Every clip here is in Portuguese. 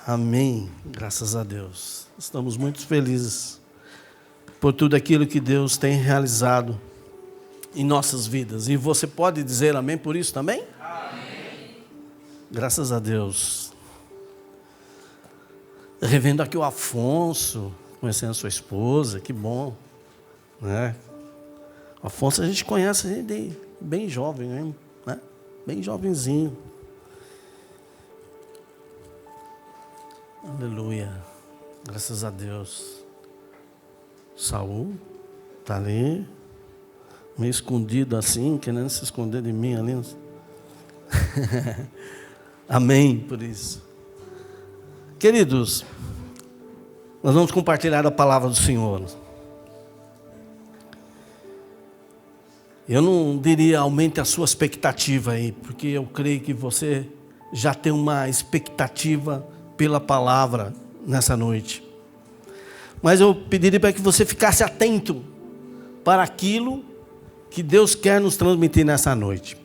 Amém. Graças a Deus. Estamos muito felizes por tudo aquilo que Deus tem realizado em nossas vidas. E você pode dizer amém por isso também? Amém. Graças a Deus. Revendo aqui o Afonso, conhecendo a sua esposa, que bom, né? O Afonso a gente conhece ele bem jovem, né? Bem jovenzinho. Aleluia. Graças a Deus. Saul está ali, meio escondido assim, querendo se esconder de mim ali. Amém por isso. Queridos, nós vamos compartilhar a palavra do Senhor. Eu não diria aumente a sua expectativa aí, porque eu creio que você já tem uma expectativa pela palavra nessa noite. Mas eu pediria para que você ficasse atento para aquilo que Deus quer nos transmitir nessa noite.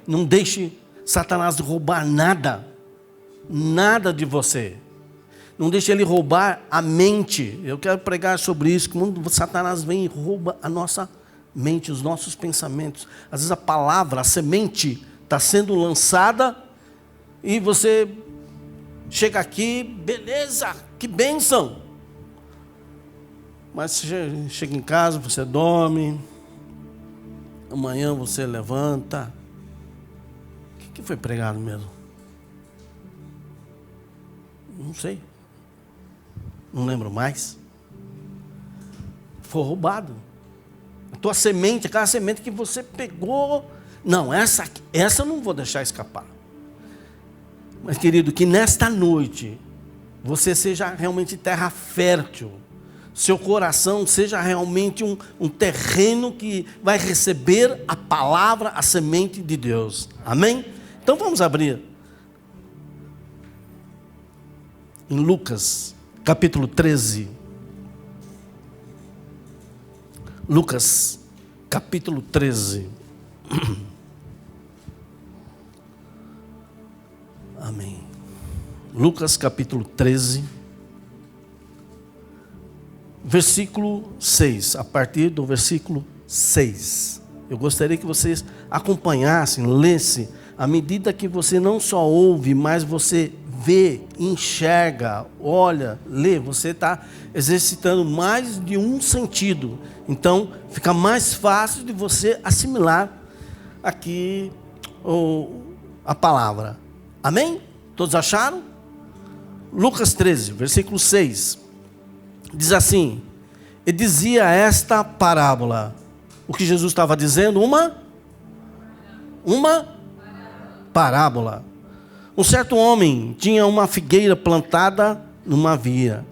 Não deixe Satanás roubar nada de você. Não deixe ele roubar a mente. Eu quero pregar sobre isso, que quando Satanás vem e rouba a nossa mente, os nossos pensamentos. Às vezes a palavra, a semente está sendo lançada e você chega aqui, beleza, que bênção. Mas você chega em casa, você dorme, amanhã você levanta. O que foi pregado mesmo? Não sei. Não lembro mais. Foi roubado. A tua semente, aquela semente que você pegou. Não, essa eu não vou deixar escapar. Mas, querido, que nesta noite você seja realmente terra fértil. Seu coração seja realmente um terreno que vai receber a palavra, a semente de Deus. Amém? Então vamos abrir. Em Lucas, capítulo 13. Lucas, capítulo 13. Amém. Lucas capítulo 13, versículo 6, a partir do versículo 6. Eu gostaria que vocês acompanhassem, lessem, à medida que você não só ouve, mas você vê, enxerga, olha, lê, você está exercitando mais de um sentido. Então, fica mais fácil de você assimilar aqui a palavra. Amém? Todos acharam? Lucas 13, versículo 6. Diz assim: e dizia esta parábola. O que Jesus estava dizendo? Uma parábola. Um certo homem tinha uma figueira plantada numa vinha.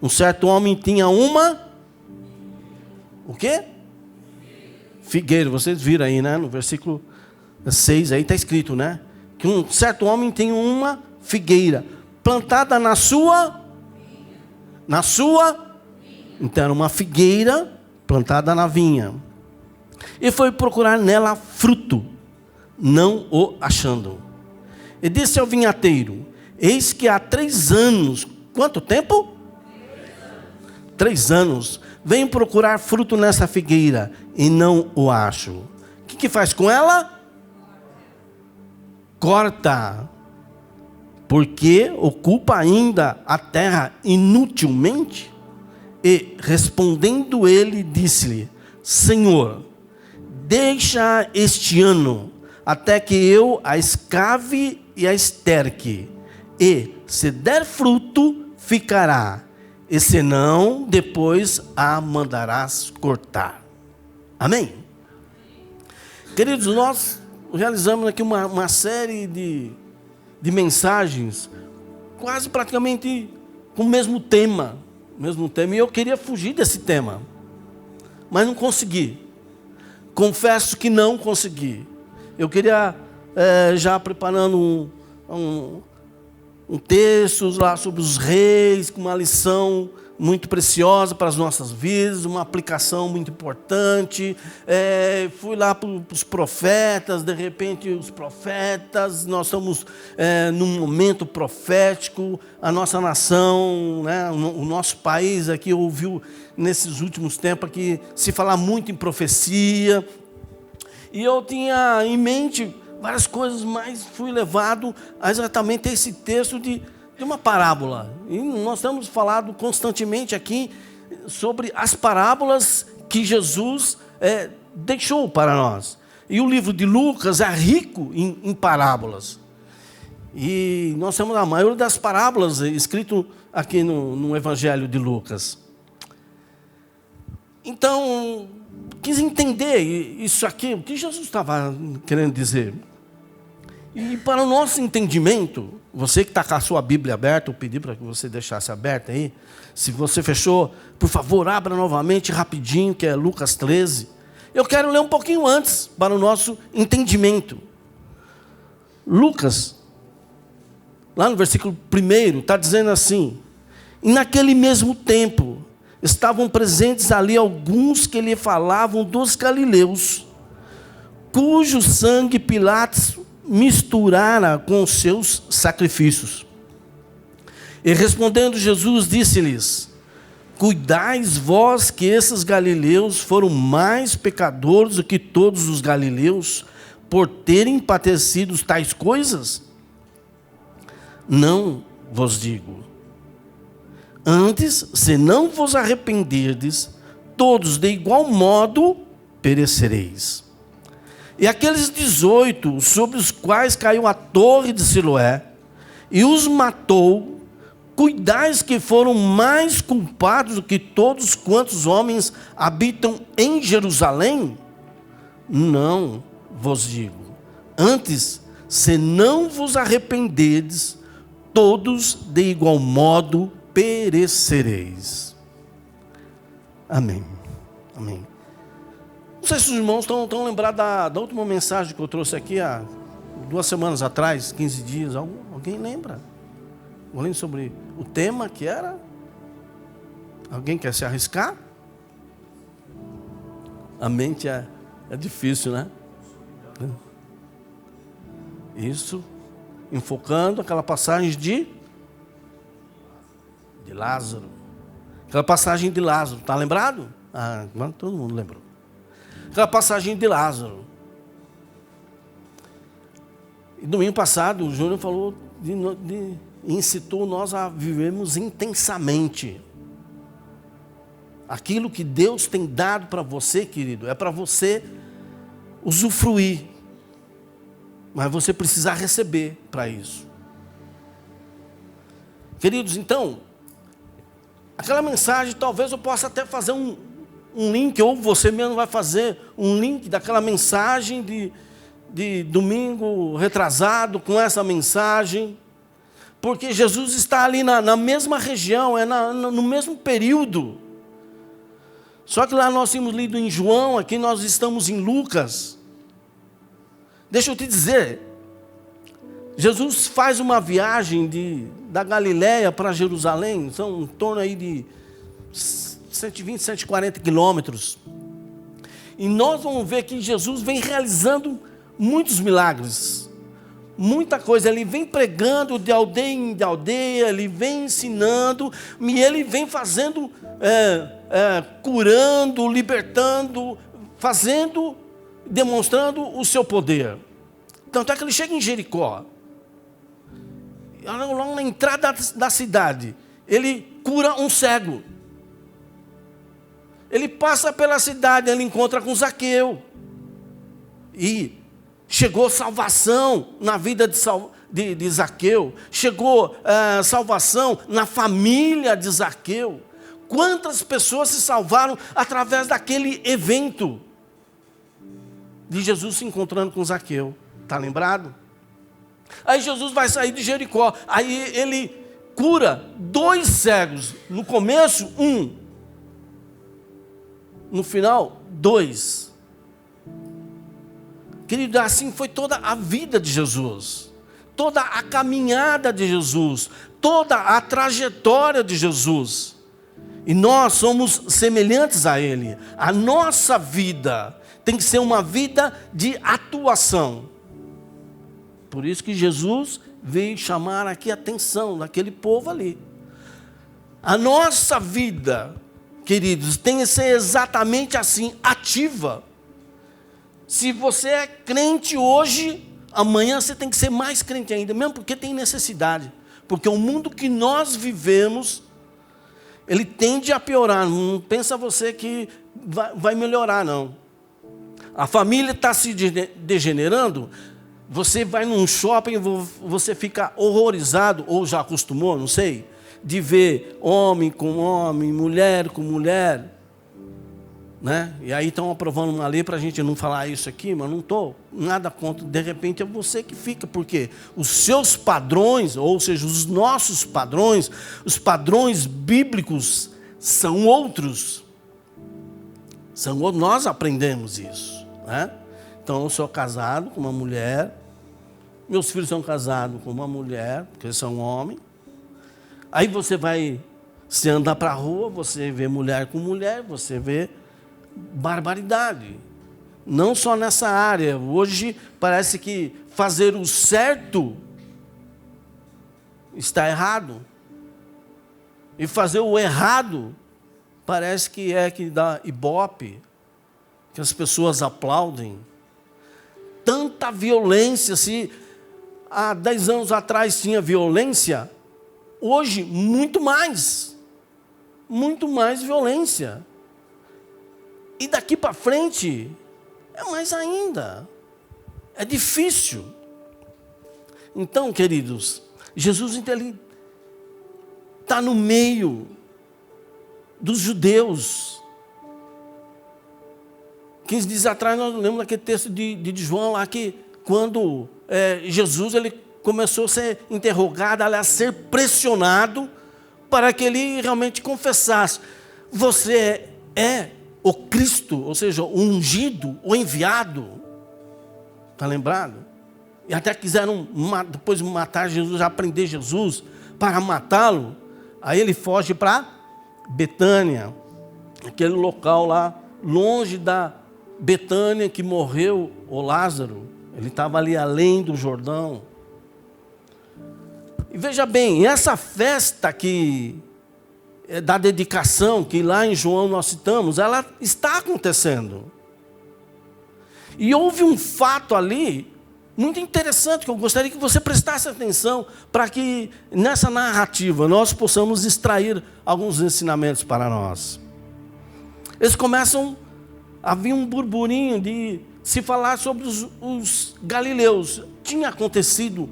Um certo homem tinha uma... O quê? Figueira. Vocês viram aí, né? No versículo 6 aí está escrito, né? Que um certo homem tem uma figueira plantada na sua... Então era uma figueira plantada na vinha. E foi procurar nela fruto, não o achando. E disse ao vinhateiro: eis que há 3 anos... Quanto tempo? 3 anos. Venho procurar fruto nessa figueira e não o acho. O que faz com ela? Corta, porque ocupa ainda a terra inutilmente. E respondendo ele, disse-lhe: Senhor, deixa este ano, até que eu a escave e a esterque, e se der fruto, ficará, e se não, depois a mandarás cortar. Amém? Queridos, nós realizamos aqui uma série de mensagens, quase praticamente com o mesmo tema, e eu queria fugir desse tema, mas não consegui. Confesso que não consegui. Eu queria, já preparando um texto lá sobre os reis, com uma lição muito preciosa para as nossas vidas, uma aplicação muito importante. Fui lá para os profetas, de repente os profetas, nós estamos num momento profético, a nossa nação, né, o nosso país aqui ouviu nesses últimos tempos aqui se falar muito em profecia, e eu tinha em mente várias coisas, mas fui levado a exatamente esse texto de uma parábola. E nós temos falado constantemente aqui sobre as parábolas que Jesus deixou para nós. E o livro de Lucas é rico em parábolas. E nós temos a maioria das parábolas escritas aqui no Evangelho de Lucas. Então, quis entender isso aqui, o que Jesus estava querendo dizer. E para o nosso entendimento, você que está com a sua Bíblia aberta, eu pedi para que você deixasse aberta aí. Se você fechou, por favor, abra novamente rapidinho, que é Lucas 13. Eu quero ler um pouquinho antes, para o nosso entendimento. Lucas, lá no versículo 1, está dizendo assim: e naquele mesmo tempo, estavam presentes ali alguns que lhe falavam dos galileus, cujo sangue Pilatos misturara com os seus sacrifícios. E respondendo Jesus, disse-lhes: cuidais vós que esses galileus foram mais pecadores do que todos os galileus, por terem padecido tais coisas? Não vos digo. Antes, se não vos arrependerdes, todos de igual modo perecereis. E aqueles 18, sobre os quais caiu a torre de Siloé, e os matou, cuidais que foram mais culpados do que todos quantos homens habitam em Jerusalém? Não vos digo. Antes, se não vos arrependerdes, todos de igual modo perecereis. Amém. Amém. Não sei se os irmãos estão lembrados da última mensagem que eu trouxe aqui há 2 semanas atrás, 15 dias. Alguém lembra? Alguém sobre o tema que era? Alguém quer se arriscar? A mente é difícil, né? Isso, enfocando aquela passagem de Lázaro. Aquela passagem de Lázaro, está lembrado? Agora todo mundo lembrou. Aquela passagem de Lázaro. E domingo passado, o Júnior falou, incitou nós a vivermos intensamente. Aquilo que Deus tem dado para você, querido, é para você usufruir. Mas você precisa receber para isso. Queridos, então, aquela mensagem, talvez eu possa até fazer um link, ou você mesmo vai fazer um link daquela mensagem de domingo retrasado com essa mensagem, porque Jesus está ali na mesma região, no mesmo período. Só que lá nós tínhamos lido em João, aqui nós estamos em Lucas. Deixa eu te dizer, Jesus faz uma viagem da Galileia para Jerusalém, são em torno aí de 120, 140 quilômetros. E nós vamos ver que Jesus vem realizando muitos milagres, muita coisa. Ele vem pregando de aldeia em aldeia, ele vem ensinando, e ele vem fazendo, curando, libertando, fazendo, demonstrando o seu poder. Tanto é que ele chega em Jericó. Logo na entrada da cidade, ele cura um cego. Ele passa pela cidade, ele encontra com Zaqueu. E chegou salvação na vida de Zaqueu. Chegou salvação na família de Zaqueu. Quantas pessoas se salvaram através daquele evento de Jesus se encontrando com Zaqueu. Está lembrado? Aí Jesus vai sair de Jericó. Aí ele cura 2 cegos. No começo, 1. No final, 2. Querido, assim foi toda a vida de Jesus. toda a caminhada de Jesus, toda a trajetória de Jesus. E nós somos semelhantes a Ele. A nossa vida tem que ser uma vida de atuação. Por isso que Jesus veio chamar aqui a atenção daquele povo ali. A nossa vida, queridos, tem que ser exatamente assim, ativa. Se você é crente hoje, amanhã você tem que ser mais crente ainda, mesmo porque tem necessidade. Porque o mundo que nós vivemos, ele tende a piorar. Não pensa você que vai melhorar, não. A família está se degenerando. Você vai num shopping, você fica horrorizado, ou já acostumou, não sei, de ver homem com homem, mulher com mulher, né? E aí estão aprovando uma lei para a gente não falar isso aqui, mas não estou nada contra. De repente é você que fica, porque os seus padrões, ou seja, os nossos padrões, os padrões bíblicos são outros. Nós aprendemos isso, né? Então eu sou casado com uma mulher, meus filhos são casados com uma mulher, porque eles são homens. Aí você vai, se andar para a rua, você vê mulher com mulher, você vê barbaridade. Não só nessa área. Hoje parece que fazer o certo está errado. E fazer o errado parece que é que dá ibope, que as pessoas aplaudem. Tanta violência, se há 10 anos atrás tinha violência, hoje muito mais violência. E daqui para frente é mais ainda. É difícil. Então, queridos, Jesus está no meio dos judeus. 15 dias atrás nós lemos daquele texto de João lá, que quando Jesus ele começou a ser interrogado, a ser pressionado para que ele realmente confessasse: você é o Cristo, ou seja, o ungido, o enviado. Está lembrado? E até quiseram depois matar Jesus, já prender Jesus para matá-lo. Aí ele foge para Betânia, aquele local lá, longe da Betânia que morreu o Lázaro. Ele estava ali além do Jordão. E veja bem, essa festa da dedicação, que lá em João nós citamos, ela está acontecendo. E houve um fato ali, muito interessante, que eu gostaria que você prestasse atenção, para que nessa narrativa nós possamos extrair alguns ensinamentos para nós. Eles começam a vir um burburinho de se falar sobre os galileus. Tinha acontecido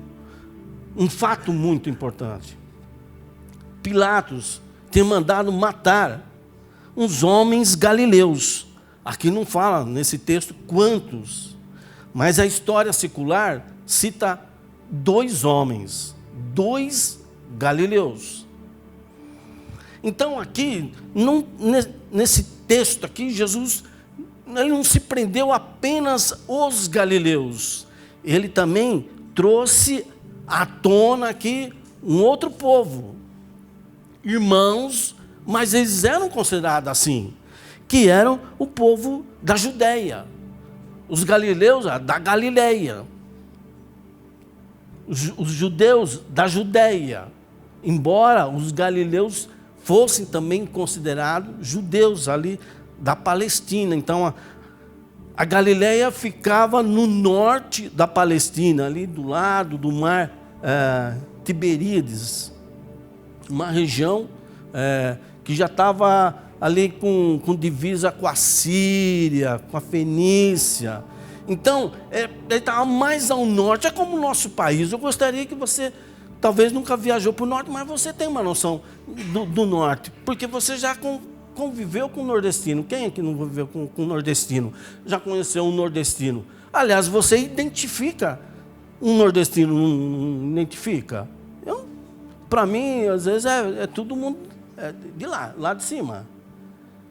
um fato muito importante. Pilatos tinha mandado matar uns homens galileus. Aqui não fala nesse texto quantos, mas a história secular cita 2 homens, 2 galileus. Então aqui, nesse texto aqui, Jesus ele não se prendeu apenas aos galileus. Ele também trouxe à tona aqui um outro povo. Irmãos, mas eles eram considerados assim, que eram o povo da Judéia. Os galileus da Galileia. Os judeus da Judéia. Embora os galileus fossem também considerados judeus ali da Palestina. Então a Galileia ficava no norte da Palestina, ali do lado do mar Tiberíades. Uma região que já estava ali com divisa com a Síria, com a Fenícia. Então, ele estava mais ao norte. É como o nosso país. Eu gostaria que você, talvez nunca viajou para o norte, mas você tem uma noção do norte, porque você já conviveu com o nordestino. Quem aqui não conviveu com o nordestino? Já conheceu um nordestino? Aliás, você identifica um nordestino, não identifica? Para mim, às vezes, é todo mundo de lá de cima.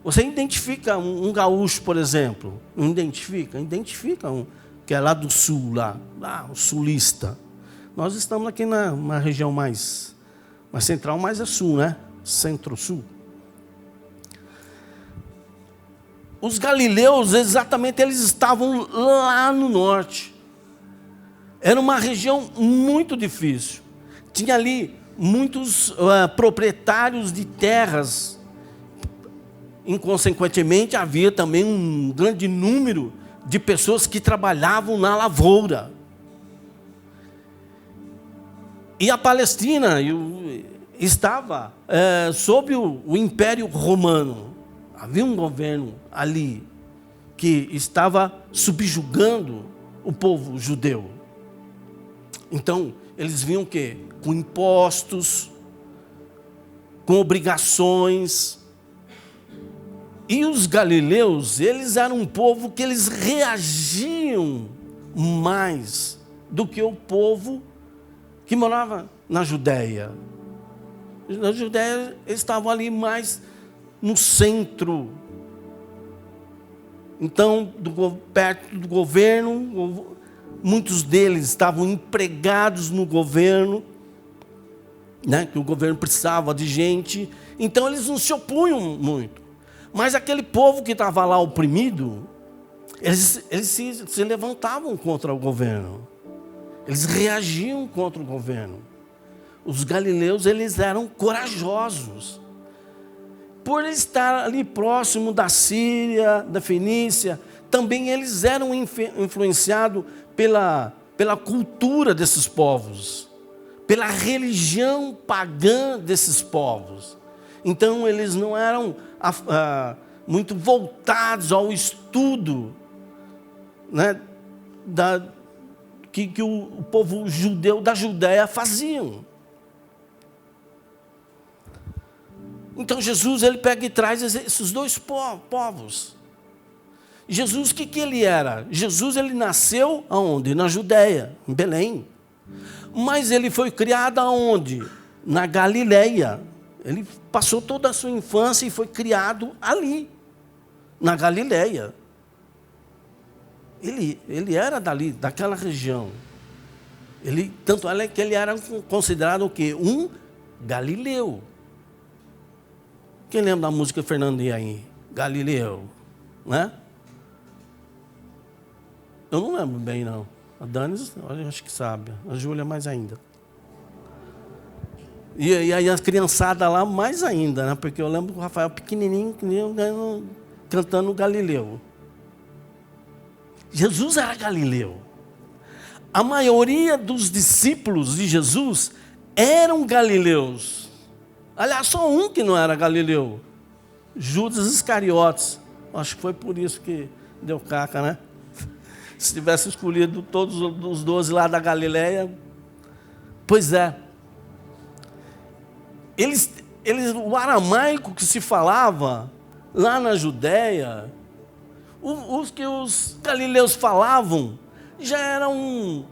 Você identifica um gaúcho, por exemplo. Não identifica? Identifica um que é lá do sul, lá o sulista. Nós estamos aqui na região mais central, mais é sul, né? Centro-sul. Os galileus, exatamente, eles estavam lá no norte. Era uma região muito difícil. Tinha ali muitos proprietários de terras. Inconsequentemente, havia também um grande número de pessoas que trabalhavam na lavoura. E a Palestina estava sob o Império Romano. Havia um governo ali que estava subjugando o povo judeu. Então, eles vinham o quê? Com impostos, com obrigações. E os galileus, eles eram um povo que eles reagiam mais do que o povo que morava na Judéia. Na Judéia, eles estavam ali mais no centro. Então, perto do governo, muitos deles estavam empregados no governo, né, que o governo precisava de gente. Então, eles não se opunham muito. Mas aquele povo que estava lá oprimido, eles se levantavam contra o governo. Eles reagiam contra o governo. Os galileus, eles eram corajosos. Por estar ali próximo da Síria, da Fenícia, também eles eram influenciados pela cultura desses povos, pela religião pagã desses povos. Então, eles não eram muito voltados ao estudo, né, que o povo judeu da Judéia faziam. Então Jesus, ele pega e traz esses dois povos. Jesus, o que ele era? Jesus, ele nasceu aonde? Na Judéia, em Belém. Mas ele foi criado aonde? Na Galileia. Ele passou toda a sua infância e foi criado ali, na Galileia. Ele era dali, daquela região. Tanto é que ele era considerado o quê? Um galileu. Quem lembra da música Fernando Yain? Galileu, né? Eu não lembro bem, não. A Dani, eu acho que sabe. A Júlia mais ainda. E aí a criançada lá mais ainda, né? Porque eu lembro do Rafael pequenininho cantando Galileu. Jesus era galileu. A maioria dos discípulos de Jesus eram galileus. Aliás, só um que não era galileu. Judas Iscariotes. Acho que foi por isso que deu caca, né? Se tivesse escolhido todos os 12 lá da Galileia. Pois é. O aramaico que se falava lá na Judéia, os que os galileus falavam, já era um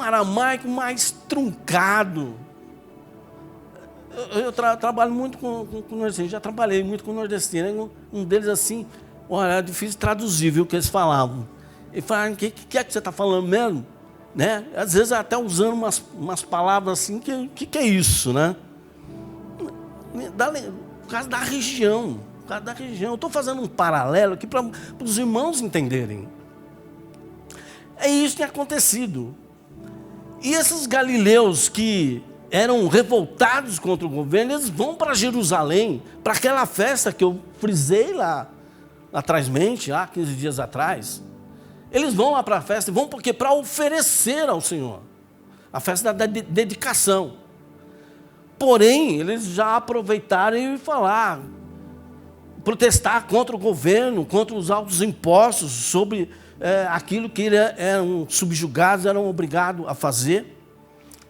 aramaico mais truncado. Eu trabalho muito com nordestino, já trabalhei muito com nordestino. Um deles assim, olha, é difícil traduzir, viu, o que eles falavam. Eles falaram, o que é que você está falando mesmo? Né? Às vezes até usando umas palavras assim, que é isso, né? Por causa da região. Por causa da região. Eu estou fazendo um paralelo aqui para os irmãos entenderem. É isso que tem acontecido. E esses galileus que eram revoltados contra o governo, eles vão para Jerusalém, para aquela festa que eu frisei lá atrásmente, há 15 dias atrás. Eles vão lá para a festa, vão porque para oferecer ao Senhor. A festa da dedicação. Porém, eles já aproveitaram e falaram, protestar contra o governo, contra os altos impostos, sobre aquilo que eram subjugados, eram obrigados a fazer.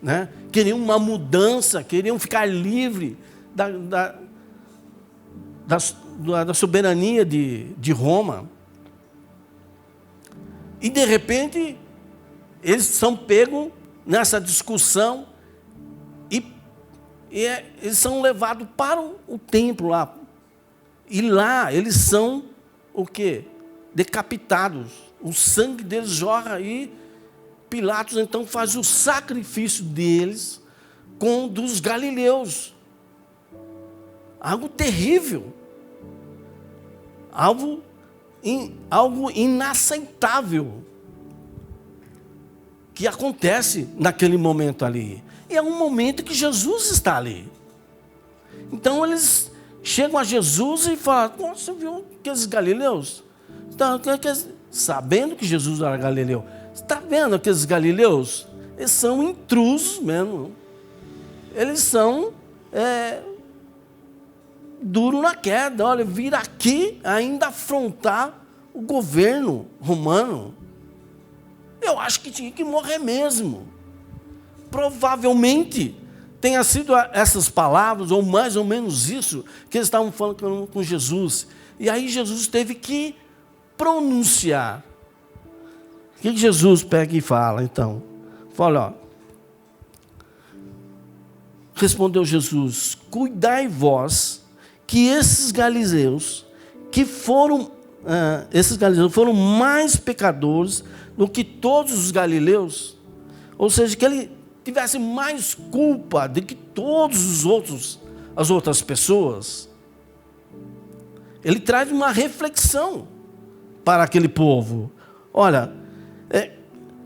Né? Queriam uma mudança, queriam ficar livre da soberania de Roma. E de repente, eles são pegos nessa discussão e eles são levados para o templo lá. E lá eles são o quê? Decapitados. O sangue deles jorra aí Pilatos então faz o sacrifício deles com dos galileus. Algo terrível. Algo inaceitável que acontece naquele momento ali. E é um momento que Jesus está ali. Então eles chegam a Jesus e falam: você viu aqueles galileus? Sabendo que Jesus era galileu. Você está vendo aqueles galileus? Eles são intrusos mesmo. Eles são duro na queda. Olha, vir aqui ainda afrontar o governo romano. Eu acho que tinha que morrer mesmo. Provavelmente tenha sido essas palavras, ou mais ou menos isso, que eles estavam falando com Jesus. E aí Jesus teve que pronunciar. O que Jesus pega e fala, então? Fala, ó. Respondeu Jesus: cuidai vós que esses galileus foram mais pecadores do que todos os galileus. Ou seja, que ele tivesse mais culpa do que todos as outras pessoas. Ele traz uma reflexão para aquele povo. Olha,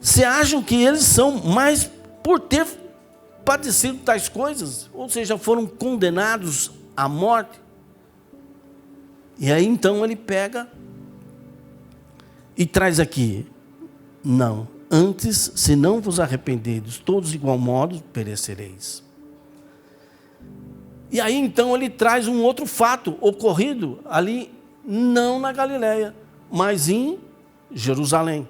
se acham que eles são mais por ter padecido tais coisas, ou seja, foram condenados à morte. E aí então ele pega e traz aqui: não, antes, se não vos arrependerdes, todos de igual modo perecereis. E aí então ele traz um outro fato ocorrido ali, não na Galileia, mas em Jerusalém,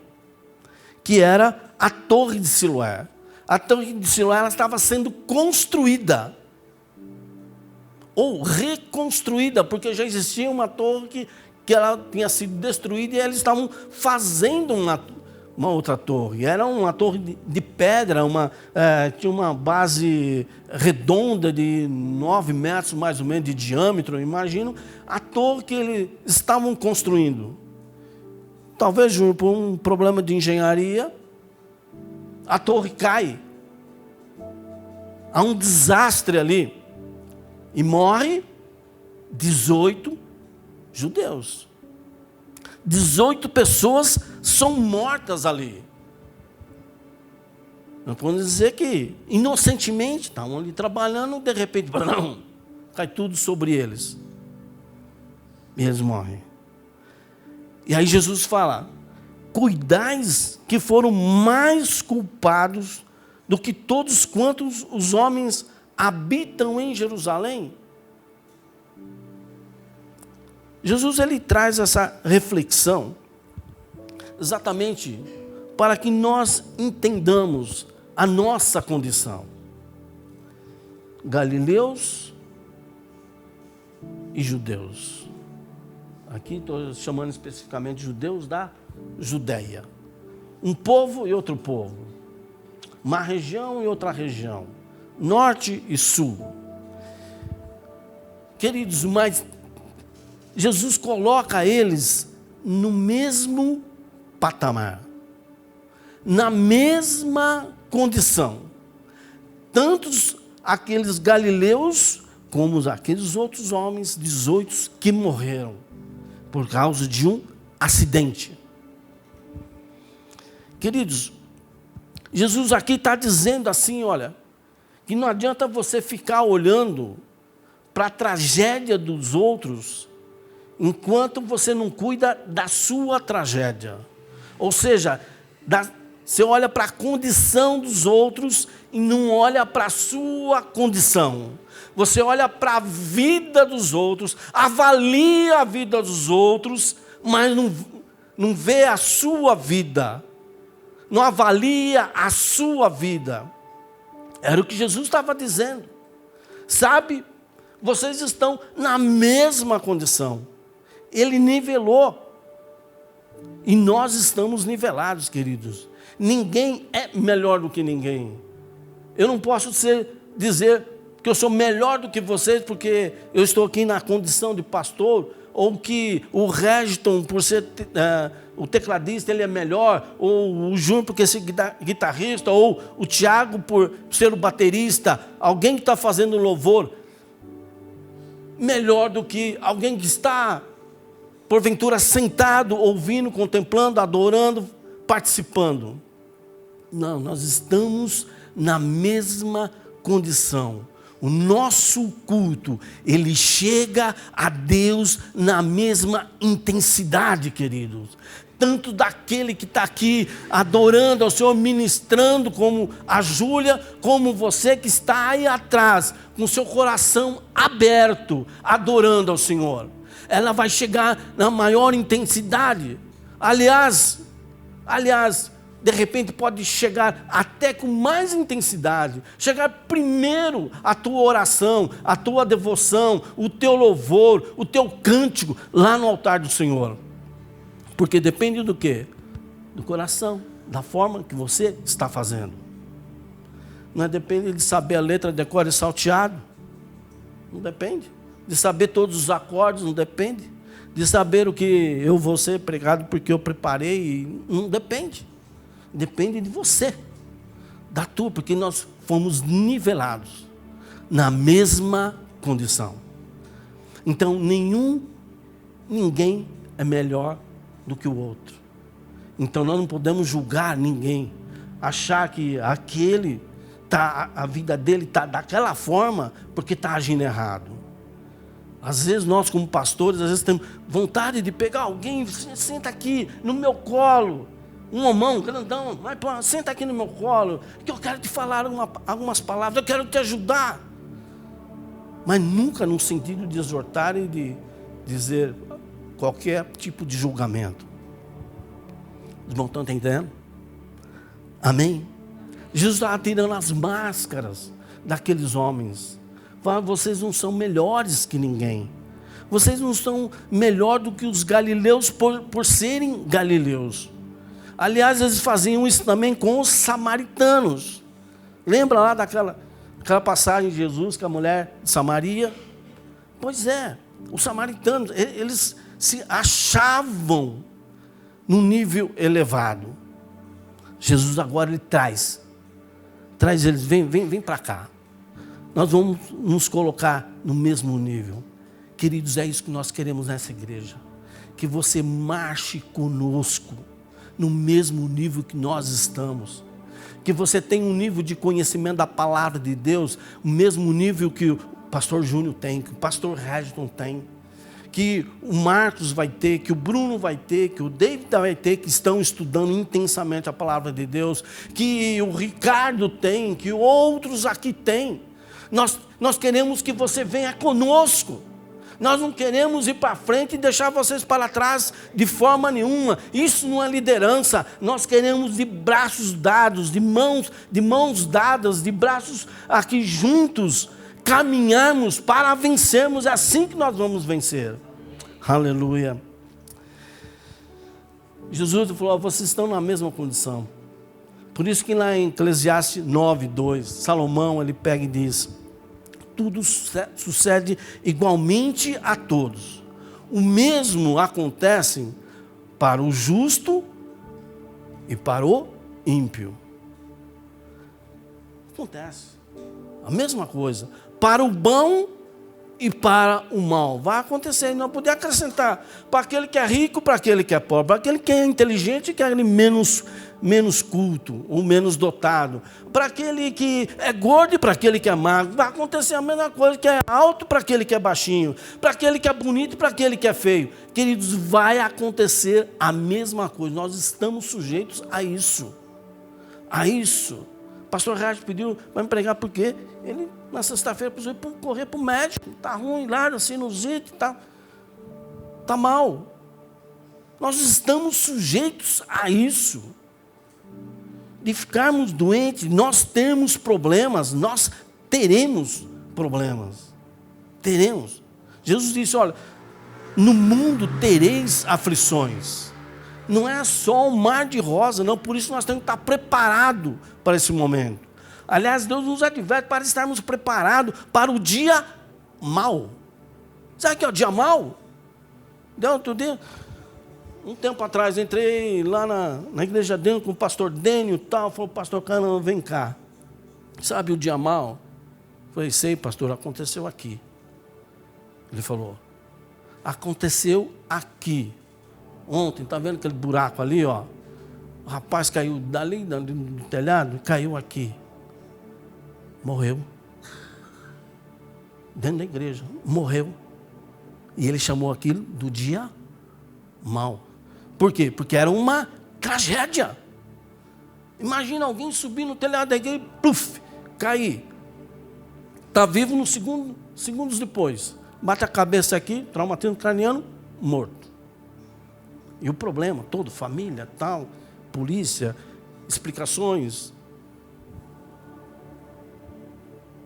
que era a Torre de Siloé. A Torre de Siloé, ela estava sendo construída, ou reconstruída, porque já existia uma torre que ela tinha sido destruída e eles estavam fazendo uma outra torre. Era uma torre de pedra, tinha uma base redonda de 9 metros mais ou menos de diâmetro. Imagino a torre que eles estavam construindo. Talvez por um problema de engenharia, a torre cai. Há um desastre ali. E morre 18 judeus. 18 pessoas são mortas ali. Não podemos dizer que inocentemente estavam ali trabalhando, de repente, cai tudo sobre eles. E eles morrem. E aí Jesus fala: cuidais que foram mais culpados do que todos quantos os homens habitam em Jerusalém. Jesus ele traz essa reflexão exatamente para que nós entendamos a nossa condição. Galileus e judeus. Aqui estou chamando especificamente judeus da Judéia. Um povo e outro povo. Uma região e outra região. Norte e sul. Queridos, mas Jesus coloca eles no mesmo patamar, na mesma condição. Tantos aqueles galileus como aqueles outros homens, 18, que morreram por causa de um acidente. Queridos, Jesus aqui está dizendo assim, olha, que não adianta você ficar olhando para a tragédia dos outros enquanto você não cuida da sua tragédia. Ou seja, você olha para a condição dos outros e não olha para a sua condição. Você olha para a vida dos outros, avalia a vida dos outros, mas não vê a sua vida. Não avalia a sua vida. Era o que Jesus estava dizendo. Sabe, vocês estão na mesma condição. Ele nivelou. E nós estamos nivelados, queridos. Ninguém é melhor do que ninguém. Eu não posso dizer que eu sou melhor do que vocês, porque eu estou aqui na condição de pastor, ou que o Regiton, por ser o tecladista, ele é melhor, ou o Júnior porque ser guitarrista, ou o Tiago por ser o baterista, alguém que está fazendo louvor melhor do que alguém que está, porventura, sentado, ouvindo, contemplando, adorando, participando. Não, nós estamos na mesma condição. O nosso culto, ele chega a Deus na mesma intensidade, queridos. Tanto daquele que está aqui adorando ao Senhor, ministrando, como a Júlia, como você que está aí atrás, com seu coração aberto, adorando ao Senhor. Ela vai chegar na maior intensidade. Aliás, de repente pode chegar até com mais intensidade. Chegar primeiro a tua oração, a tua devoção, o teu louvor, o teu cântico lá no altar do Senhor. Porque depende do quê? Do coração, da forma que você está fazendo. Não depende de saber a letra de cor e salteado. Não depende. De saber todos os acordes, não depende. De saber o que eu vou ser pregado porque eu preparei, não depende. Depende de você, da tua, porque nós fomos nivelados na mesma condição. Então, ninguém é melhor do que o outro. Então, nós não podemos julgar ninguém, achar que a vida dele está daquela forma porque está agindo errado. Às vezes nós, como pastores, temos vontade de pegar alguém, senta aqui no meu colo. Um homão grandão, senta aqui no meu colo, que eu quero te falar algumas palavras, eu quero te ajudar. Mas nunca no sentido de exortar e de dizer qualquer tipo de julgamento. Os irmãos estão entendendo? Amém? Jesus estava tirando as máscaras daqueles homens. Falava, vocês não são melhores que ninguém. Vocês não são melhor do que os galileus por serem galileus. Aliás, eles faziam isso também com os samaritanos. Lembra lá daquela passagem de Jesus com a mulher de Samaria? Pois é, os samaritanos, eles se achavam num nível elevado. Jesus agora ele traz eles, vem para cá. Nós vamos nos colocar no mesmo nível. Queridos, é isso que nós queremos nessa igreja. Que você marche conosco no mesmo nível que nós estamos. Que você tenha um nível de conhecimento da palavra de Deus, o mesmo nível que o pastor Júnior tem, que o pastor Regiton tem, que o Marcos vai ter, que o Bruno vai ter, que o David vai ter, que estão estudando intensamente a palavra de Deus, que o Ricardo tem, que outros aqui têm. Nós queremos que você venha conosco. Nós não queremos ir para frente e deixar vocês para trás de forma nenhuma. Isso não é liderança. Nós queremos de braços dados, de mãos dadas, de braços aqui juntos, caminharmos para vencermos. É assim que nós vamos vencer. Aleluia. Jesus falou, vocês estão na mesma condição. Por isso que lá em Eclesiastes 9:2, Salomão ele pega e diz: tudo sucede igualmente a todos. O mesmo acontece para o justo e para o ímpio. Acontece. A mesma coisa. Para o bom e para o mal. Vai acontecer. Não poder acrescentar para aquele que é rico, para aquele que é pobre, para aquele que é inteligente e que é menos culto ou menos dotado, para aquele que é gordo e para aquele que é magro. Vai acontecer a mesma coisa, que é alto para aquele que é baixinho, para aquele que é bonito e para aquele que é feio. Queridos, vai acontecer a mesma coisa. Nós estamos sujeitos a isso. O pastor Reis pediu para me pregar porque ele, na sexta-feira, precisou correr para o médico. Está ruim lá, sinusite, está mal. Nós estamos sujeitos a isso. De ficarmos doentes, nós temos problemas, nós teremos problemas. Teremos. Jesus disse, olha, no mundo tereis aflições. Não é só um mar de rosa, não. Por isso nós temos que estar preparados para esse momento. Aliás, Deus nos adverte para estarmos preparados para o dia mau. Sabe o que é o dia mau? Deu outro dia, um tempo atrás, entrei lá na igreja dentro com o pastor Dênio e tal. Falou, pastor Cana, vem cá. Sabe o dia mal? Falei, sei, pastor, aconteceu aqui. Ele falou, aconteceu aqui. Ontem, tá vendo aquele buraco ali, ó? O rapaz caiu dali do telhado, caiu aqui. Morreu. Dentro da igreja. Morreu. E ele chamou aquilo do dia mal. Por quê? Porque era uma tragédia. Imagina alguém subir no telhado da igreja e pluf, cair. Está vivo no segundos depois. Bate a cabeça aqui, traumatismo craniano, morto. E o problema todo, família, tal, polícia, explicações.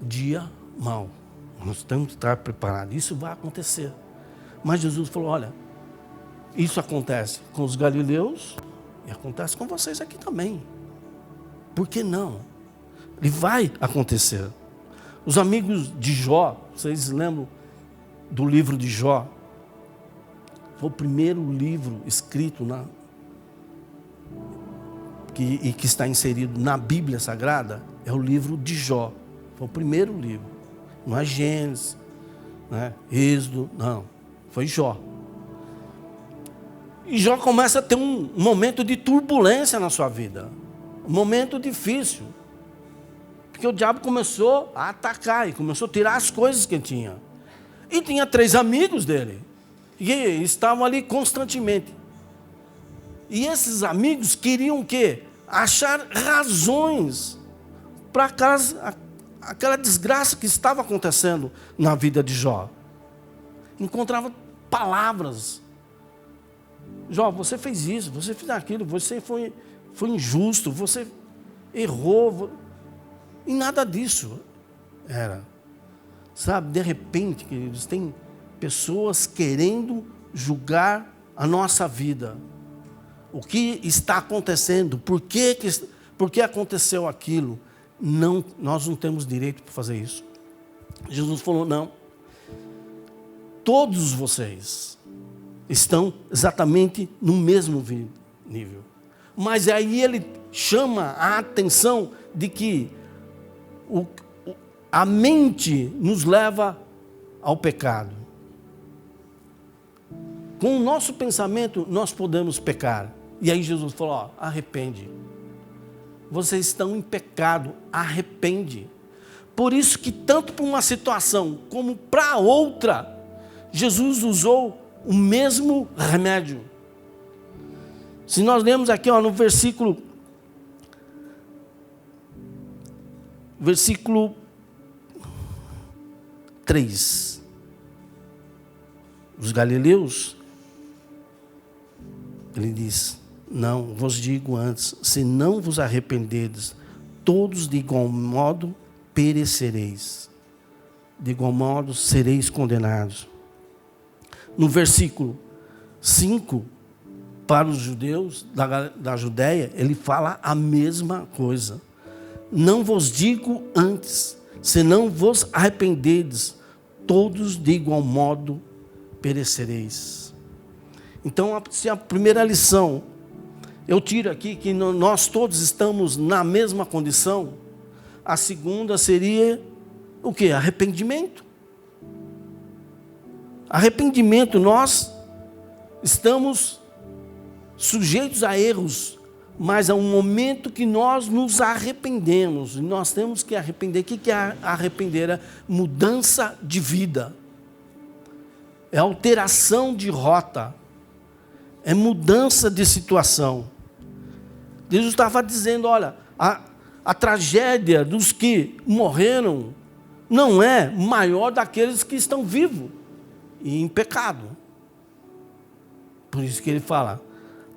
Dia mau. Nós temos que estar preparados. Isso vai acontecer. Mas Jesus falou, olha, isso acontece com os galileus e acontece com vocês aqui também. Por que não? Ele vai acontecer. Os amigos de Jó, vocês lembram do livro de Jó? Foi o primeiro livro escrito que está inserido na Bíblia Sagrada, é o livro de Jó. Foi o primeiro livro. Não é Gênesis, não é Êxodo, não. Foi Jó. E Jó começa a ter um momento de turbulência na sua vida. Um momento difícil. Porque o diabo começou a atacar e começou a tirar as coisas que ele tinha. E tinha 3 amigos dele. E estavam ali constantemente. E esses amigos queriam o quê? Achar razões para aquela desgraça que estava acontecendo na vida de Jó. Encontrava palavras. Jó, você fez isso, você fez aquilo, você foi injusto, você errou. E nada disso era. Sabe, de repente, queridos, tem pessoas querendo julgar a nossa vida. O que está acontecendo? Por que aconteceu aquilo? Não, nós não temos direito para fazer isso. Jesus falou, não. Todos vocês estão exatamente no mesmo nível. Mas aí ele chama a atenção de que a mente nos leva ao pecado. Com o nosso pensamento, nós podemos pecar. E aí Jesus falou, ó, arrepende. Vocês estão em pecado, arrepende. Por isso que tanto para uma situação como para outra, Jesus usou o mesmo remédio. Se nós lemos aqui, ó, no versículo 3. Os galileus, ele diz, não, vos digo antes, se não vos arrependerdes, todos de igual modo perecereis. De igual modo sereis condenados. No versículo 5, para os judeus da Judéia, ele fala a mesma coisa. Não vos digo antes, se não vos arrependerdes, todos de igual modo perecereis. Então, se a primeira lição, eu tiro aqui que nós todos estamos na mesma condição, a segunda seria o quê? Arrependimento. Arrependimento, nós estamos sujeitos a erros, mas há um momento que nós nos arrependemos. E nós temos que arrepender. O que é arrepender? É mudança de vida. É alteração de rota. É mudança de situação. Deus estava dizendo, olha, a tragédia dos que morreram não é maior daqueles que estão vivos e em pecado. Por isso que ele fala,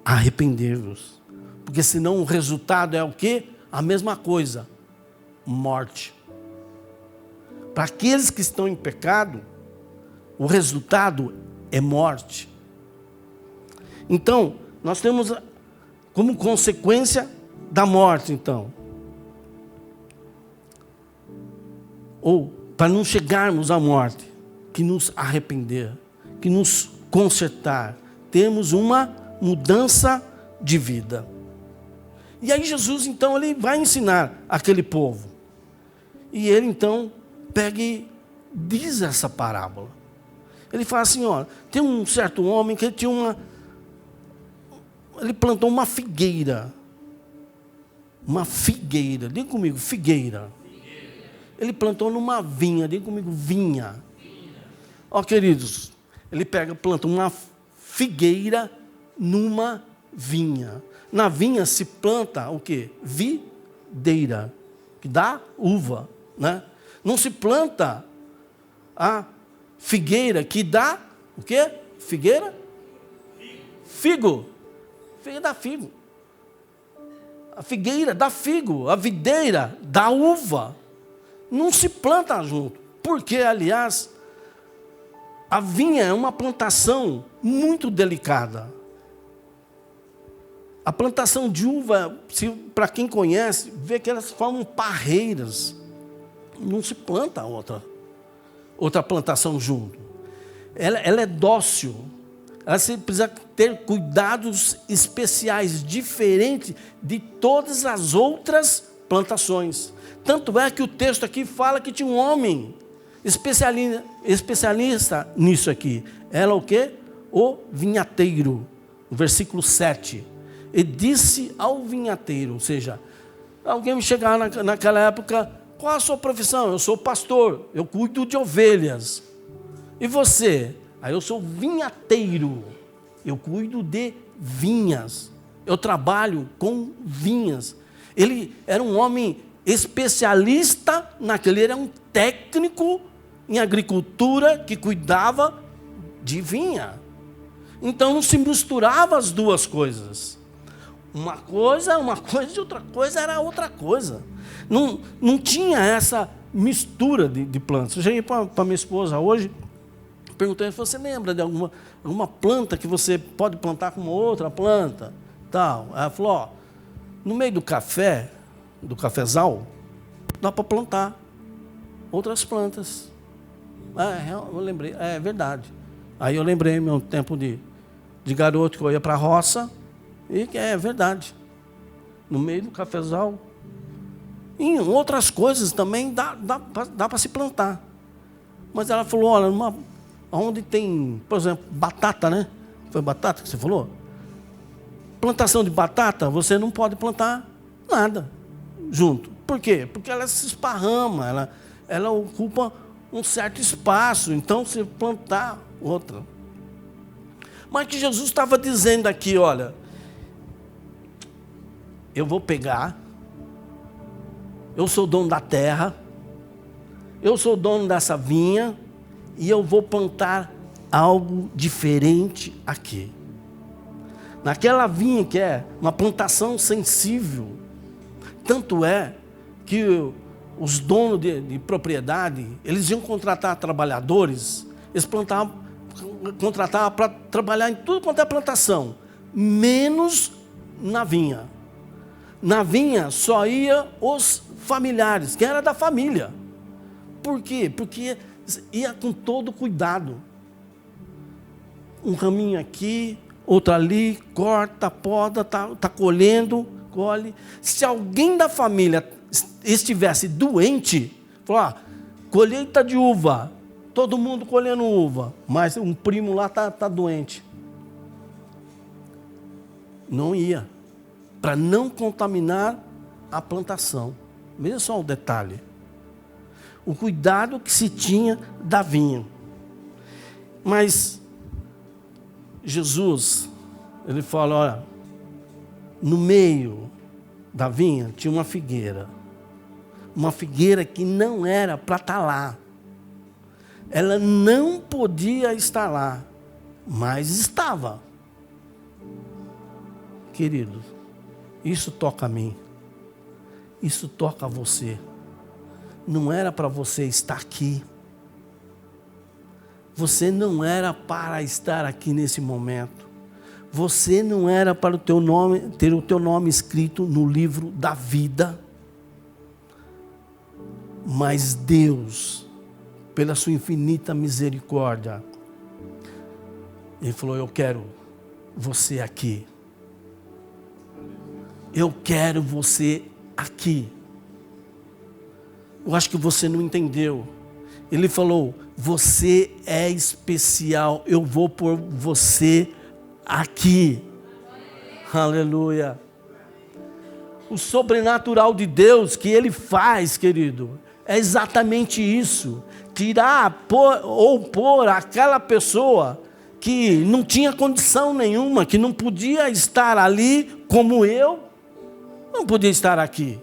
arrepender-vos. Porque senão o resultado é o quê? A mesma coisa, morte. Para aqueles que estão em pecado, o resultado é morte. Então, nós temos como consequência da morte, então. Ou, para não chegarmos à morte, que nos arrepender, que nos consertar, termos uma mudança de vida. E aí Jesus, então, ele vai ensinar aquele povo. E ele, então, pega e diz essa parábola. Ele fala assim, ó, tem um certo homem que ele plantou uma figueira. Uma figueira, diga comigo, figueira. Ele plantou numa vinha, diga comigo, vinha. Ó, queridos, ele planta uma figueira numa vinha. Na vinha se planta o quê? Videira, que dá uva, né? Não se planta a figueira que dá o quê? Figueira? Figo. Figueira dá figo. A figueira dá figo, a videira dá uva. Não se planta junto. Porque, aliás, a vinha é uma plantação muito delicada. A plantação de uva, para quem conhece, vê que elas formam parreiras. Não se planta outra plantação junto. Ela é dócil. Ela precisa ter cuidados especiais, diferentes de todas as outras plantações. Tanto é que o texto aqui fala que tinha um homem especialista nisso aqui. Era o quê? O vinhateiro. No versículo 7. E disse ao vinhateiro, ou seja, alguém me chegava naquela época, qual a sua profissão? Eu sou pastor, eu cuido de ovelhas. E você? Aí eu sou vinhateiro, eu cuido de vinhas, eu trabalho com vinhas. Ele era um homem especialista naquele, ele era um técnico em agricultura que cuidava de vinha. Então não se misturava as duas coisas. Uma coisa e outra coisa era outra coisa. Não tinha essa mistura de plantas. Eu cheguei para minha esposa hoje, perguntei, você lembra de alguma planta que você pode plantar com uma outra planta? Tal. Ela falou, ó, no meio do cafezal, dá para plantar outras plantas. Eu lembrei, é verdade. Aí eu lembrei meu tempo de garoto que eu ia para a roça, e que é verdade. No meio do cafezal. Em outras coisas também dá para se plantar. Mas ela falou, olha, onde tem, por exemplo, batata, né? Foi batata que você falou? Plantação de batata, você não pode plantar nada junto. Por quê? Porque ela se esparrama, ela ocupa um certo espaço. Então, se plantar outra. Mas que Jesus estava dizendo aqui, olha, eu vou pegar, eu sou dono da terra, eu sou dono dessa vinha, e eu vou plantar algo diferente aqui. Naquela vinha que é uma plantação sensível, tanto é que os donos de propriedade, eles iam contratar trabalhadores, eles contratavam para trabalhar em tudo quanto é plantação, menos na vinha. Na vinha só ia os familiares, quem era da família. Por quê? Porque ia com todo cuidado. Um raminho aqui, outro ali, corta, poda, tá colhendo, colhe. Se alguém da família estivesse doente, falou, colheita de uva, todo mundo colhendo uva, mas um primo lá tá doente. Não ia, para não contaminar a plantação. Veja só o detalhe. O cuidado que se tinha da vinha. Mas Jesus, ele fala, olha, no meio da vinha tinha uma figueira que não era para estar lá. Ela não podia estar lá, mas estava. Queridos, isso toca a mim, isso toca a você. Não era para você estar aqui. Você não era para estar aqui nesse momento. Você não era para ter o teu nome escrito no livro da vida. Mas Deus, pela sua infinita misericórdia, Ele falou: eu quero você aqui. Eu quero você aqui. Eu acho que você não entendeu. Ele falou: você é especial, eu vou pôr você aqui. Aleluia. O sobrenatural de Deus que Ele faz, querido, é exatamente isso. Tirar ou pôr aquela pessoa que não tinha condição nenhuma, que não podia estar ali como eu, não podia estar aqui,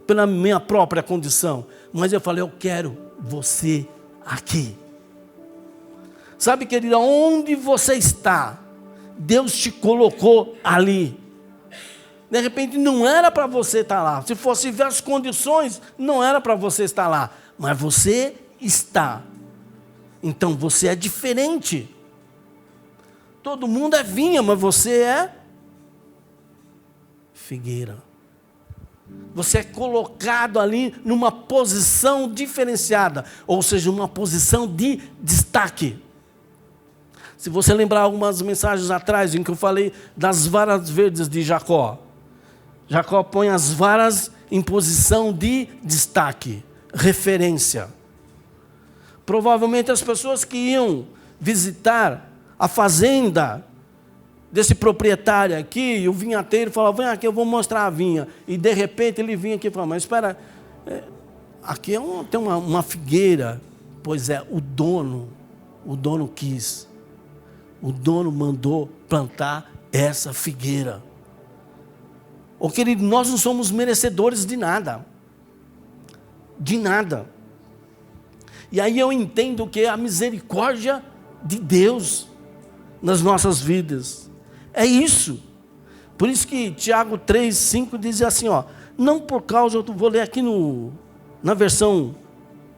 pela minha própria condição. Mas eu falei: eu quero você aqui. Sabe, querido, onde você está, Deus te colocou ali. De repente não era para você estar lá. Se fosse ver as condições, não era para você estar lá. Mas você está. Então você é diferente. Todo mundo é vinha, mas você é figueira. Você é colocado ali numa posição diferenciada. Ou seja, uma posição de destaque. Se você lembrar algumas mensagens atrás, em que eu falei das varas verdes de Jacó. Jacó põe as varas em posição de destaque, referência. Provavelmente as pessoas que iam visitar a fazenda desse proprietário aqui, e o vinhateiro falava: vem aqui, eu vou mostrar a vinha. E de repente ele vinha aqui e falava: mas espera, aqui tem uma figueira. Pois é, o dono quis. O dono mandou plantar essa figueira. Ô querido, nós não somos merecedores de nada. De nada. E aí eu entendo que é a misericórdia de Deus nas nossas vidas. É isso. Por isso que Tiago 3:5 diz assim, ó: não por causa, eu vou ler aqui na versão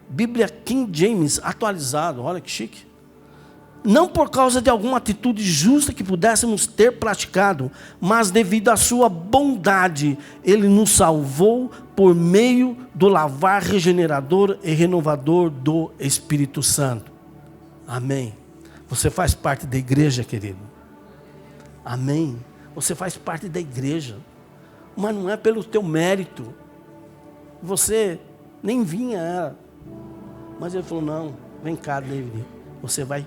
Bíblia King James atualizado, olha que chique. Não por causa de alguma atitude justa que pudéssemos ter praticado, mas devido à sua bondade, Ele nos salvou por meio do lavar regenerador e renovador do Espírito Santo. Amém. Você faz parte da igreja, querido. Amém. Você faz parte da igreja, mas não é pelo teu mérito. Você nem vinha, mas Ele falou: não, vem cá, David, você vai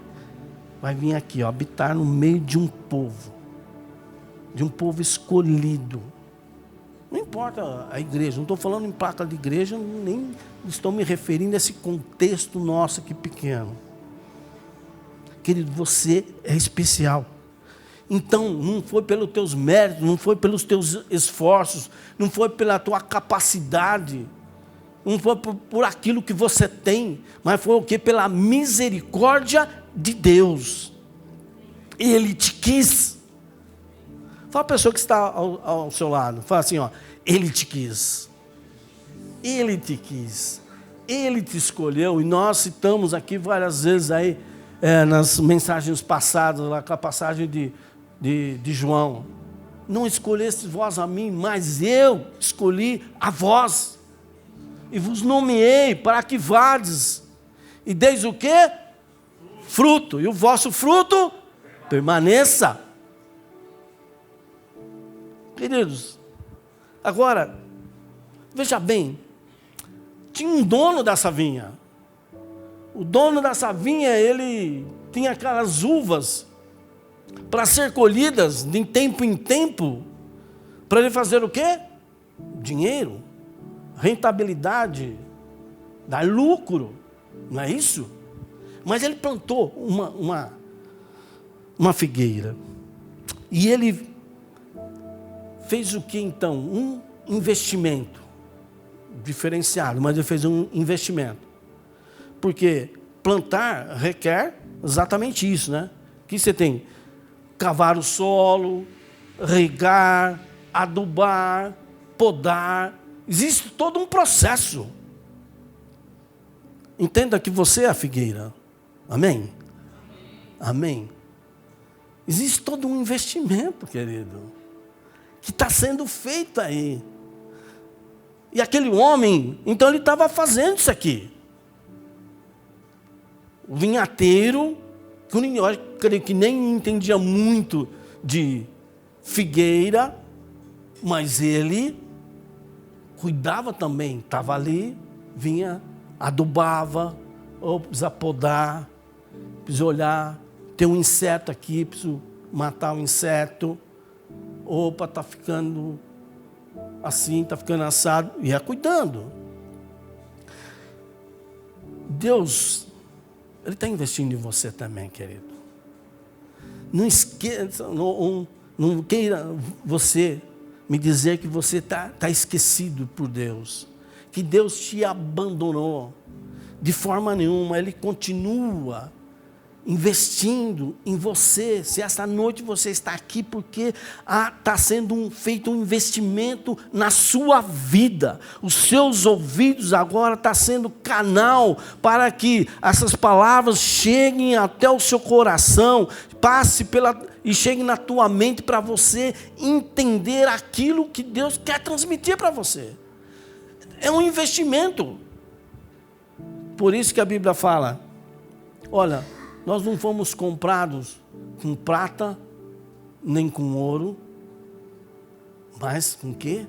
vir aqui, ó, habitar no meio de um povo escolhido. Não importa a igreja, não estou falando em placa de igreja, nem estou me referindo a esse contexto nosso aqui pequeno. Querido, você é especial. Então, não foi pelos teus méritos, não foi pelos teus esforços, não foi pela tua capacidade, não foi por aquilo que você tem, mas foi o quê? Pela misericórdia de Deus. Ele te quis. Fala a pessoa que está ao seu lado, fala assim, ó: Ele te quis. Ele te quis. Ele te escolheu. E nós citamos aqui várias vezes aí, nas mensagens passadas, lá com a passagem de João: não escolheste vós a mim, mas eu escolhi a vós, e vos nomeei para que vades, e deis o quê? Fruto, e o vosso fruto permaneça. Queridos, agora, veja bem, tinha um dono dessa vinha. O dono dessa vinha, ele tinha aquelas uvas para ser colhidas de tempo em tempo, para ele fazer o quê? Dinheiro, rentabilidade, dar lucro, não é isso? Mas ele plantou uma figueira, e ele fez o que então? Um investimento diferenciado, mas ele fez um investimento, porque plantar requer exatamente isso, né? Que você tem: cavar o solo, regar, adubar, podar. Existe todo um processo. Entenda que você é a figueira. Amém? Amém. Existe todo um investimento, querido, que está sendo feito aí. E aquele homem, então ele estava fazendo isso aqui. O vinhateiro Eu creio que nem entendia muito de figueira, mas ele cuidava também, estava ali, vinha, adubava, ou precisa podar, precisa olhar, tem um inseto aqui, preciso matar o inseto, opa, está ficando assim, está ficando assado, e ia cuidando. Deus, Ele está investindo em você também, querido. Não esqueça, não queira você me dizer que você está esquecido por Deus, que Deus te abandonou. De forma nenhuma, Ele continua investindo em você. Se essa noite você está aqui, porque está sendo feito um investimento na sua vida. Os seus ouvidos agora estão sendo canal para que essas palavras cheguem até o seu coração, passe e chegue na tua mente para você entender aquilo que Deus quer transmitir para você. É um investimento. Por isso que a Bíblia fala, olha, nós não fomos comprados com prata, nem com ouro, mas com quê?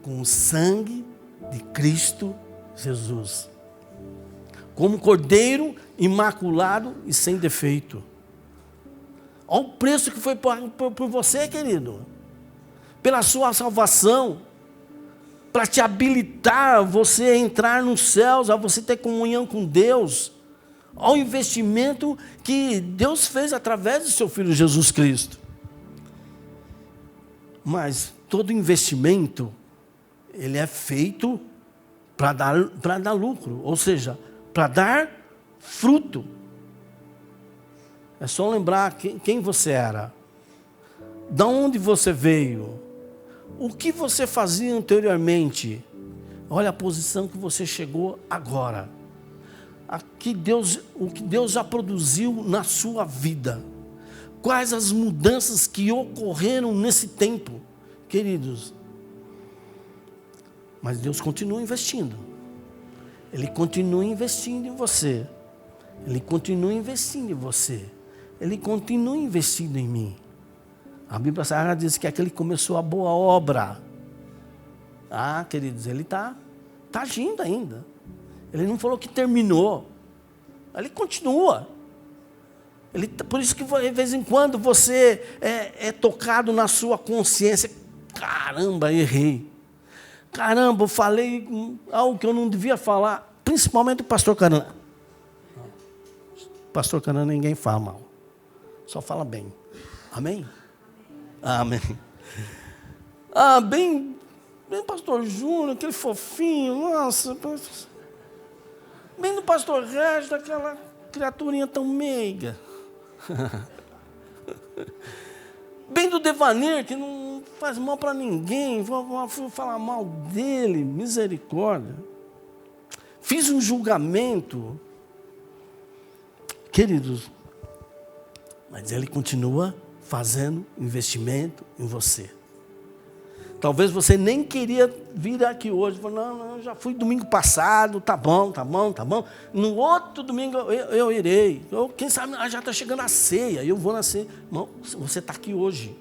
Com o sangue de Cristo Jesus. Como cordeiro imaculado e sem defeito. Olha o preço que foi pago por você, querido. Pela sua salvação. Para te habilitar você a entrar nos céus, a você ter comunhão com Deus. Ao investimento que Deus fez através do seu Filho Jesus Cristo. Mas todo investimento, ele é feito para dar lucro, ou seja, para dar fruto. É só lembrar quem você era, de onde você veio, o que você fazia anteriormente. Olha a posição que você chegou agora. O que Deus já produziu na sua vida. Quais as mudanças que ocorreram nesse tempo, queridos. Mas Deus continua investindo. Ele continua investindo em você. Ele continua investindo em você. Ele continua investindo em mim. A Bíblia Sagrada diz que aquele que começou a boa obra. Queridos, ele está agindo ainda. Ele não falou que terminou. Ele continua. Por isso que de vez em quando você é tocado na sua consciência. Caramba, errei. Caramba, eu falei algo que eu não devia falar. Principalmente o pastor Carana. Pastor Carana ninguém fala mal. Só fala bem. Amém? Amém. Bem pastor Júnior, aquele fofinho. Nossa, bem do pastor Regis, daquela criaturinha tão meiga. Bem do Devaneiro, que não faz mal para ninguém. Vou falar mal dele, misericórdia. Fiz um julgamento. Queridos, mas ele continua fazendo investimento em você. Talvez você nem queria vir aqui hoje. Falou, não, já fui domingo passado, tá bom. No outro domingo eu irei. Quem sabe já está chegando a ceia, eu vou na ceia. Irmão, você está aqui hoje.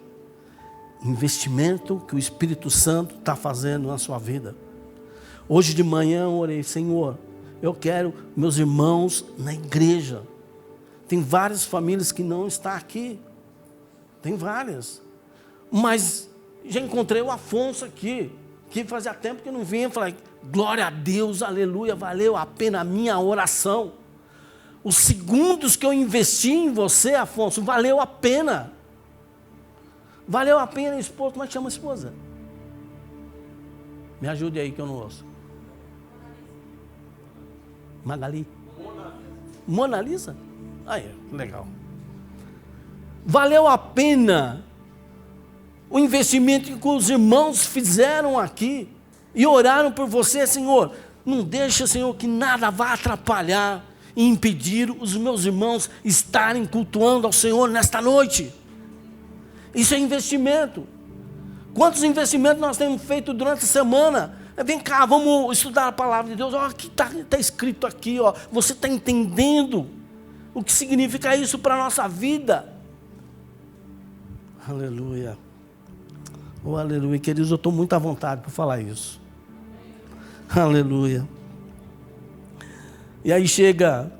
Investimento que o Espírito Santo está fazendo na sua vida. Hoje de manhã eu orei, Senhor, eu quero meus irmãos na igreja. Tem várias famílias que não estão aqui. Tem várias. Mas já encontrei o Afonso aqui, que fazia tempo que não vinha. Falei, glória a Deus, aleluia, valeu a pena a minha oração. Os segundos que eu investi em você, Afonso, valeu a pena. Valeu a pena, esposa. Como é que chama a esposa? Me ajude aí que eu não ouço. Magali? Mona Lisa? Aí, legal. Valeu a pena o investimento que os irmãos fizeram aqui e oraram por você, Senhor. Não deixa, Senhor, que nada vá atrapalhar e impedir os meus irmãos estarem cultuando ao Senhor nesta noite. Isso é investimento. Quantos investimentos nós temos feito durante a semana? Vem cá, vamos estudar a palavra de Deus. Aqui está escrito aqui, você está entendendo o que significa isso para a nossa vida. Aleluia. Oh, aleluia. Queridos, eu estou muito à vontade para falar isso. Aleluia. E aí chega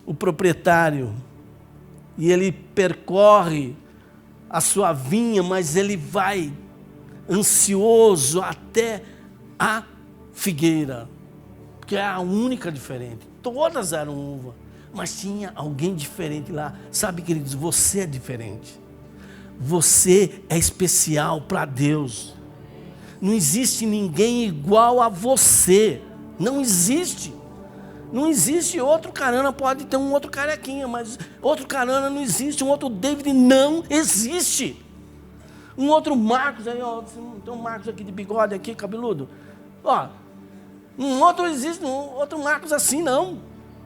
o proprietário e ele percorre a sua vinha, mas ele vai ansioso até a figueira, que é a única diferente. Todas eram uva, mas tinha alguém diferente lá. Sabe, queridos, você é diferente. Você é especial para Deus. Não existe ninguém igual a você. Não existe. Não existe outro Carana, pode ter um outro carequinha, mas outro Carana não existe, um outro David não existe. Um outro Marcos, aí, ó, tem um Marcos aqui de bigode, aqui, cabeludo. Ó, um outro existe, um outro Marcos assim, não.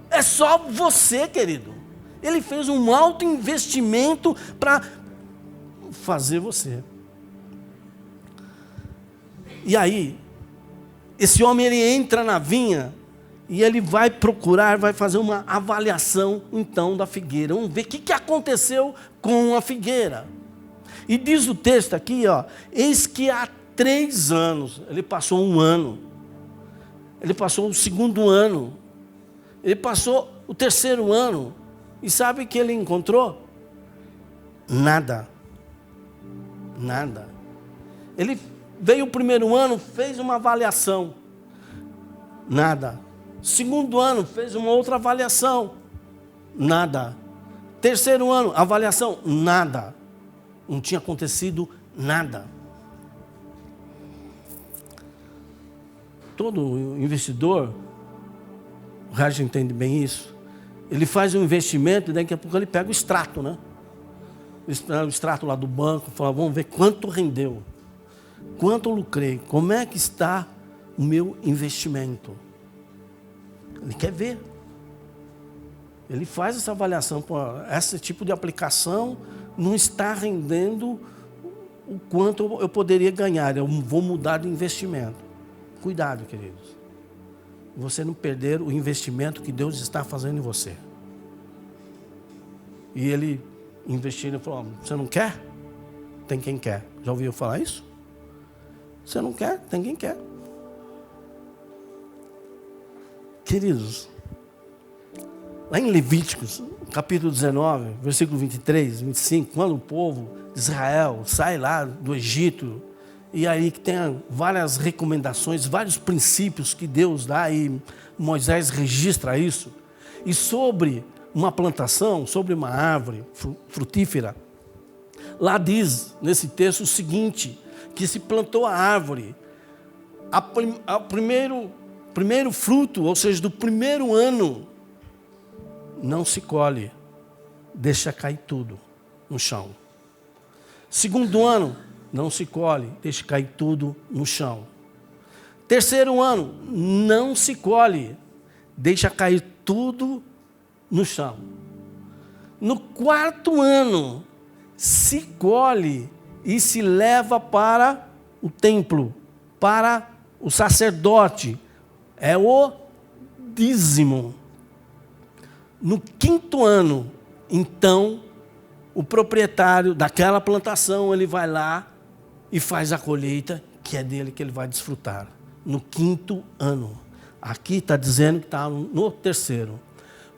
É só você, querido. Ele fez um alto investimento para fazer você. E aí, esse homem, ele entra na vinha, e ele vai procurar, vai fazer uma avaliação, então, da figueira. Vamos ver o que aconteceu com a figueira. E diz o texto aqui, ó, eis que há 3 anos, ele passou 1 ano, ele passou o 2º ano, ele passou o 3º ano, e sabe o que ele encontrou? Nada. Nada. Ele veio o 1º ano, fez uma avaliação, nada. 2º ano, fez uma outra avaliação, nada. 3º ano, avaliação, nada. Não tinha acontecido nada. Todo investidor, o Raj entende bem isso, ele faz um investimento e daqui a pouco ele pega o extrato, né? O extrato lá do banco, fala, vamos ver quanto rendeu, quanto eu lucrei, como é que está o meu investimento. Ele quer ver. Ele faz essa avaliação. Pô, esse tipo de aplicação não está rendendo o quanto eu poderia ganhar. Eu vou mudar de investimento. Cuidado, queridos. Você não perder o investimento que Deus está fazendo em você. E ele investindo e falou, você não quer? Tem quem quer. Já ouviu falar isso? Você não quer? Tem quem quer. Queridos, lá em Levíticos, capítulo 19, versículo 23, 25, quando o povo de Israel sai lá do Egito, e aí que tem várias recomendações, vários princípios que Deus dá, e Moisés registra isso, e sobre uma plantação, sobre uma árvore frutífera, lá diz nesse texto o seguinte, que se plantou a árvore, primeiro fruto, ou seja, do 1º ano, não se colhe, deixa cair tudo no chão. 2º ano, não se colhe, deixa cair tudo no chão. 3º ano, não se colhe, deixa cair tudo no chão. No 4º ano, se colhe e se leva para o templo, para o sacerdote, é o dízimo. No 5º ano, então, o proprietário daquela plantação, ele vai lá e faz a colheita, que é dele que ele vai desfrutar. No 5º ano. Aqui está dizendo que está no 3º.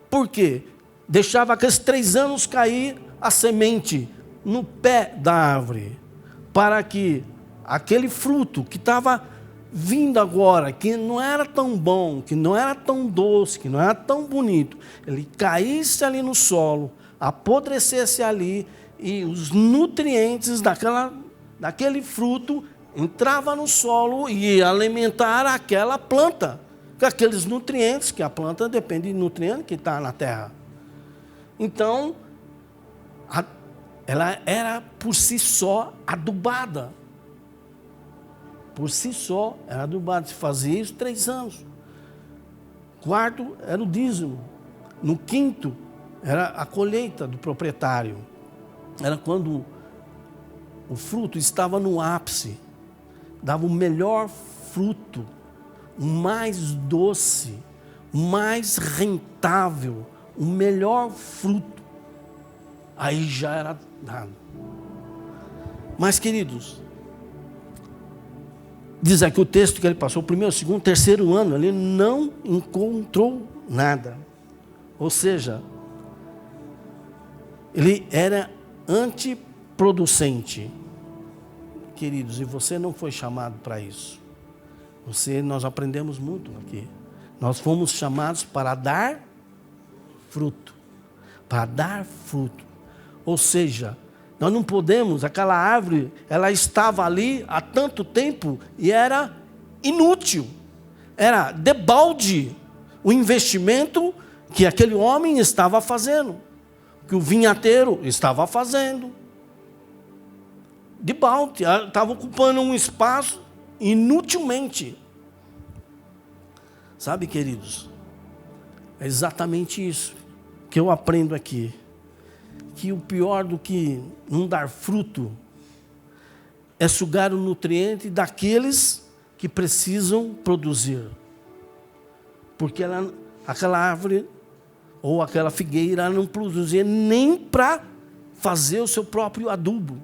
Por quê? Deixava aqueles 3 anos cair a semente no pé da árvore, para que aquele fruto que estava vindo agora, que não era tão bom, que não era tão doce, que não era tão bonito, ele caísse ali no solo, apodrecesse ali, e os nutrientes daquele fruto entrava no solo e ia alimentar aquela planta, com aqueles nutrientes, que a planta depende de nutrientes que está na terra. Então, ela era por si só adubada. Por si só, era adubada. Se fazia isso 3 anos. 4º era o dízimo. No 5º, era a colheita do proprietário. Era quando o fruto estava no ápice. Dava o melhor fruto, o mais doce, o mais rentável, o melhor fruto, aí já era dado. Mas, queridos, diz aqui o texto que ele passou o primeiro, segundo, terceiro ano, ele não encontrou nada. Ou seja, ele era antiproducente. Queridos, e você não foi chamado para isso. Nós aprendemos muito aqui. Nós fomos chamados para dar fruto. Para dar fruto. Ou seja, nós não podemos, aquela árvore, ela estava ali há tanto tempo e era inútil. Era debalde o investimento que aquele homem estava fazendo. Que o vinhateiro estava fazendo. Debalde, estava ocupando um espaço inutilmente. Sabe, queridos, é exatamente isso que eu aprendo aqui. Que o pior do que não dar fruto é sugar o nutriente daqueles que precisam produzir. Porque aquela árvore ou aquela figueira ela não produzia nem para fazer o seu próprio adubo.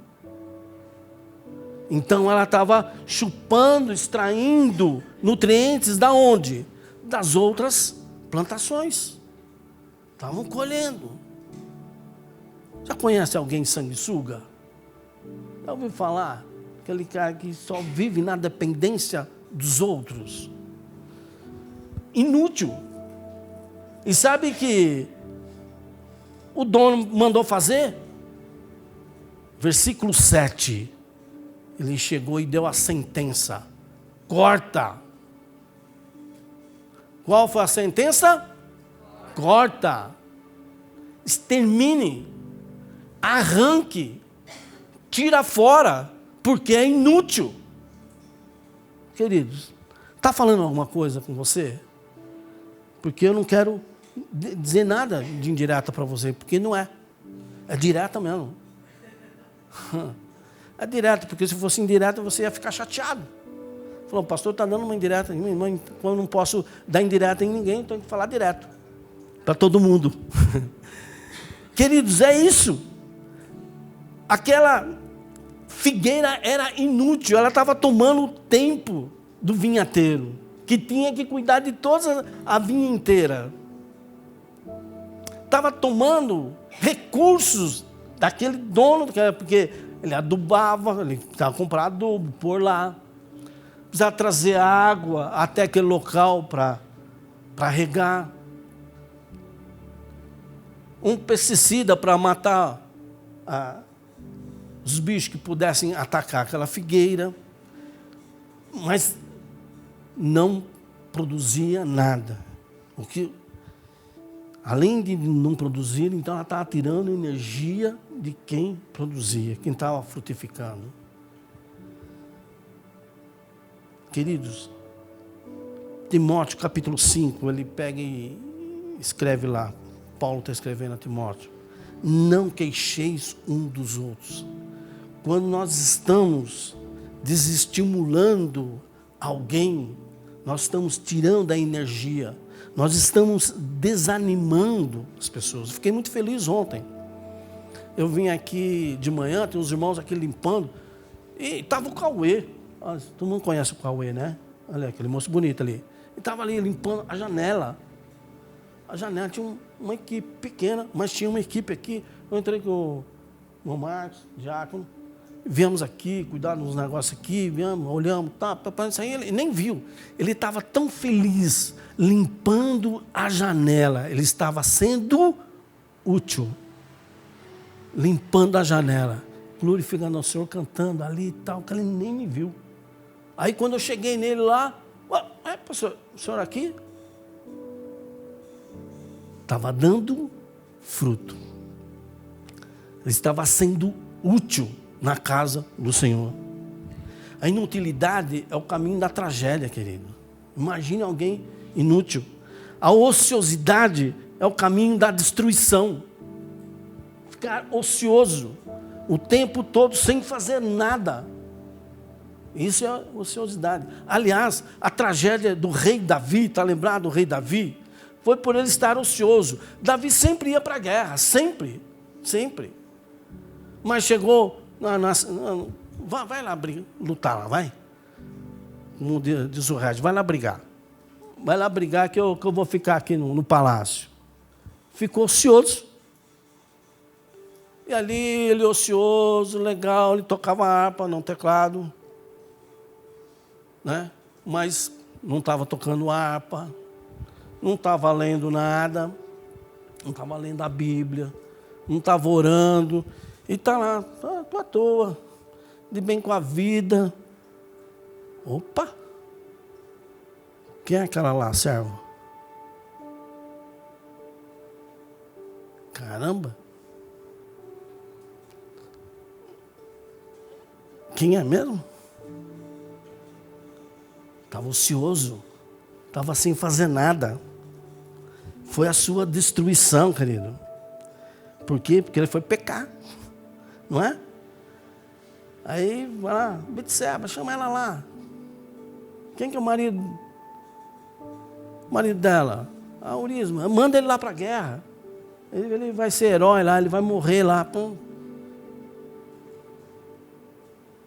Então ela estava chupando, extraindo nutrientes da onde? Das outras plantações. Estavam colhendo. Já conhece alguém sanguessuga? Já ouviu falar? Aquele cara que só vive na dependência dos outros. Inútil. E sabe que o dono mandou fazer? Versículo 7. Ele chegou e deu a sentença. Corta. Qual foi a sentença? Corta. Extermine. Arranque. Tira fora. Porque é inútil. Queridos, está falando alguma coisa com você? Porque eu não quero dizer nada de indireta para você. Porque não é. É direta mesmo. É direto, porque se fosse indireta você ia ficar chateado. Falou, o pastor está dando uma indireta em mim, mas eu não posso dar indireta em ninguém, então tem que falar direto. Para todo mundo. Queridos, é isso. Aquela figueira era inútil, ela estava tomando o tempo do vinhateiro, que tinha que cuidar de toda a vinha inteira. Estava tomando recursos daquele dono, porque ele adubava, ele precisava comprar adubo, pôr lá. Precisava trazer água até aquele local para regar. Um pesticida para matar os bichos que pudessem atacar aquela figueira. Mas não produzia nada. O que, além de não produzir, então ela estava tirando energia de quem produzia, quem estava frutificando. Queridos, Timóteo capítulo 5, ele pega e escreve lá, Paulo está escrevendo a Timóteo, não queixeis um dos outros. Quando nós estamos desestimulando alguém, nós estamos tirando a energia, nós estamos desanimando as pessoas. Eu fiquei muito feliz ontem. Eu vim aqui de manhã, tem uns irmãos aqui limpando, e estava o Cauê. Todo mundo conhece o Cauê, né? Olha aquele moço bonito ali. Ele estava ali limpando a janela. A janela tinha uma equipe pequena, mas tinha uma equipe aqui. Eu entrei com o Marcos, Diácono. Viemos aqui, cuidar dos negócios aqui, viemos, olhamos, isso aí ele nem viu. Ele estava tão feliz, limpando a janela. Ele estava sendo útil. Limpando a janela. Glorificando ao Senhor, cantando ali e tal, que ele nem me viu. Aí quando eu cheguei nele lá, pastor, o senhor aqui? Estava dando fruto. Ele estava sendo útil na casa do Senhor. A inutilidade é o caminho da tragédia, querido. Imagine alguém inútil. A ociosidade é o caminho da destruição. Ficar ocioso o tempo todo sem fazer nada. Isso é ociosidade. Aliás, a tragédia do rei Davi, está lembrado do rei Davi? foi por ele estar ocioso. Davi sempre ia para a guerra, sempre. Mas chegou, vai lá lutar lá, vai. Como diz o Regis, vai lá brigar. Vai lá brigar que eu vou ficar aqui no palácio. Ficou ocioso. E ali ele ocioso, legal, ele tocava harpa, não teclado. Né? Mas não estava tocando harpa, não estava lendo nada, não estava lendo a Bíblia, não estava orando. E está lá, estou à toa, de bem com a vida. Opa! Quem é aquela lá, servo? Caramba! Quem é mesmo? Estava ocioso, estava sem fazer nada. Foi a sua destruição, querido. Por quê? Porque ele foi pecar, não é? Aí, vai lá, Betseba, chama ela lá. Quem que é o marido? O marido dela? A Urisma. Manda ele lá para a guerra. Ele vai ser herói lá, ele vai morrer lá. Pum.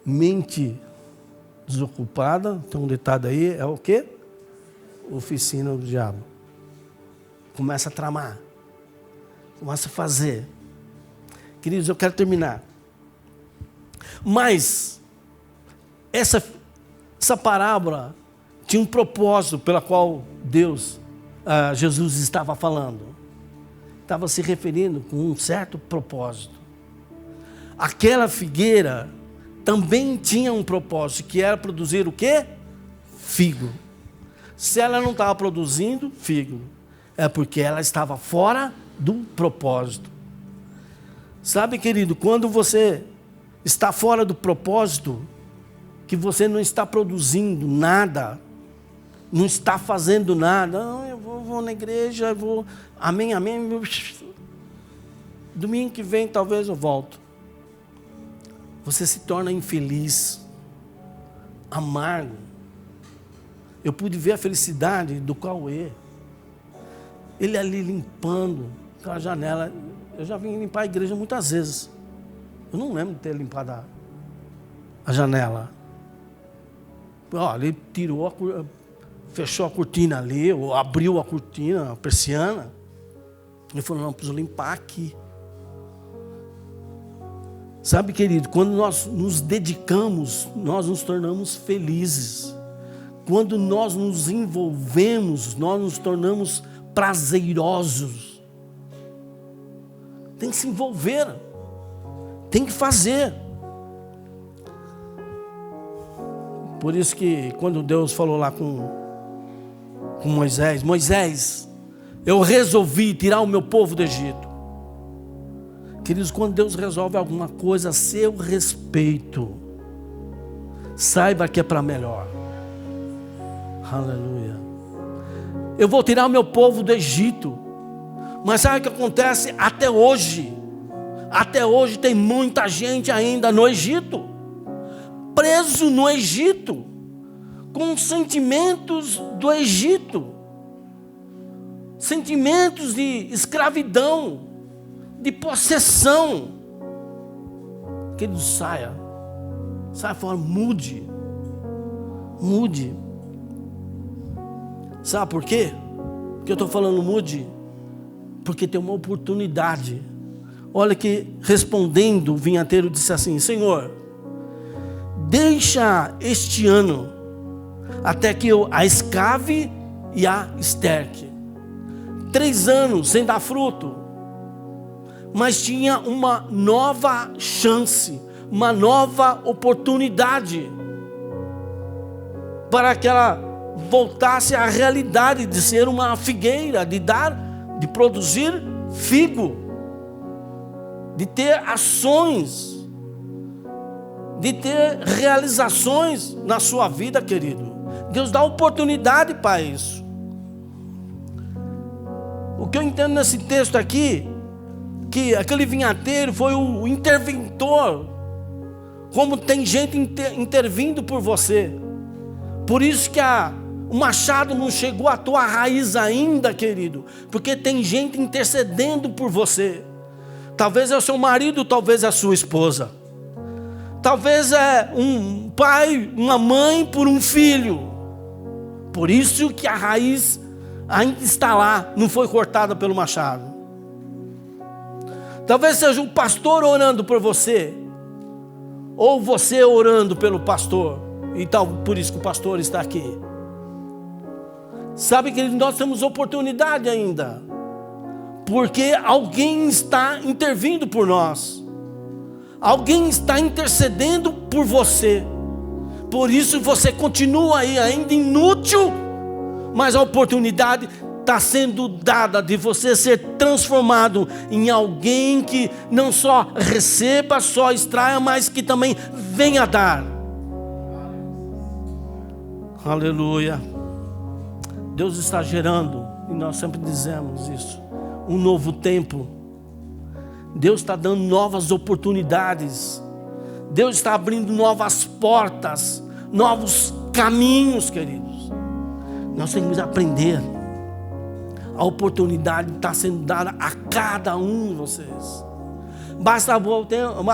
Mente desocupada, tem um ditado aí, é o quê? Oficina do diabo. Começa a tramar. Começa a fazer. Queridos, eu quero terminar. Mas essa parábola tinha um propósito pela qual Jesus estava falando. Estava se referindo com um certo propósito. Aquela figueira também tinha um propósito, que era produzir o quê? Figo. Se ela não estava produzindo figo, é porque ela estava fora do propósito. Sabe, querido, quando você está fora do propósito, que você não está produzindo nada, não está fazendo nada, não, eu vou na igreja, eu vou, amém, domingo que vem talvez eu volto. Você se torna infeliz, amargo. Eu pude ver a felicidade do Cauê. Ele ali limpando aquela janela. Eu já vim limpar a igreja muitas vezes. Eu não lembro de ter limpado a janela. Ele tirou, fechou a cortina ali, ou abriu a cortina, a persiana. Ele falou, não, preciso limpar aqui. Sabe, querido, quando nós nos dedicamos, nós nos tornamos felizes. Quando nós nos envolvemos, nós nos tornamos prazerosos. Tem que se envolver. Tem que fazer. Por isso que quando Deus falou lá com Moisés, Moisés, eu resolvi tirar o meu povo do Egito. Queridos, quando Deus resolve alguma coisa a seu respeito, saiba que é para melhor. Aleluia. Eu vou tirar o meu povo do Egito. Mas sabe o que acontece até hoje? Até hoje tem muita gente ainda no Egito, preso no Egito, com sentimentos do Egito, sentimentos de escravidão, de possessão. Querido, saia fora, mude. Sabe por quê? Porque eu estou falando mude, porque tem uma oportunidade. Olha que respondendo o vinhateiro disse assim, Senhor, deixa este ano até que eu a escave e a esterque. 3 anos sem dar fruto. Mas tinha uma nova chance, uma nova oportunidade para que ela voltasse à realidade de ser uma figueira, de produzir figo, de ter ações, de ter realizações na sua vida, querido. Deus dá oportunidade para isso. O que eu entendo nesse texto aqui, que aquele vinhateiro foi o interventor, como tem gente intervindo por você. Por isso que há O machado não chegou à tua raiz ainda, querido, porque tem gente intercedendo por você. Talvez é o seu marido, talvez é a sua esposa. Talvez é um pai, uma mãe por um filho. Por isso que a raiz ainda está lá, não foi cortada pelo machado. Talvez seja o pastor orando por você, ou você orando pelo pastor, e tal, por isso que o pastor está aqui. Sabe que nós temos oportunidade ainda, porque alguém está intervindo por nós, alguém está intercedendo por você. Por isso você continua aí ainda inútil, mas a oportunidade está sendo dada de você ser transformado em alguém que não só receba, só extraia, mas que também venha dar. Aleluia. Deus está gerando, e nós sempre dizemos isso, um novo tempo. Deus está dando novas oportunidades. Deus está abrindo novas portas, novos caminhos, queridos. Nós temos que aprender. A oportunidade está sendo dada a cada um de vocês. Basta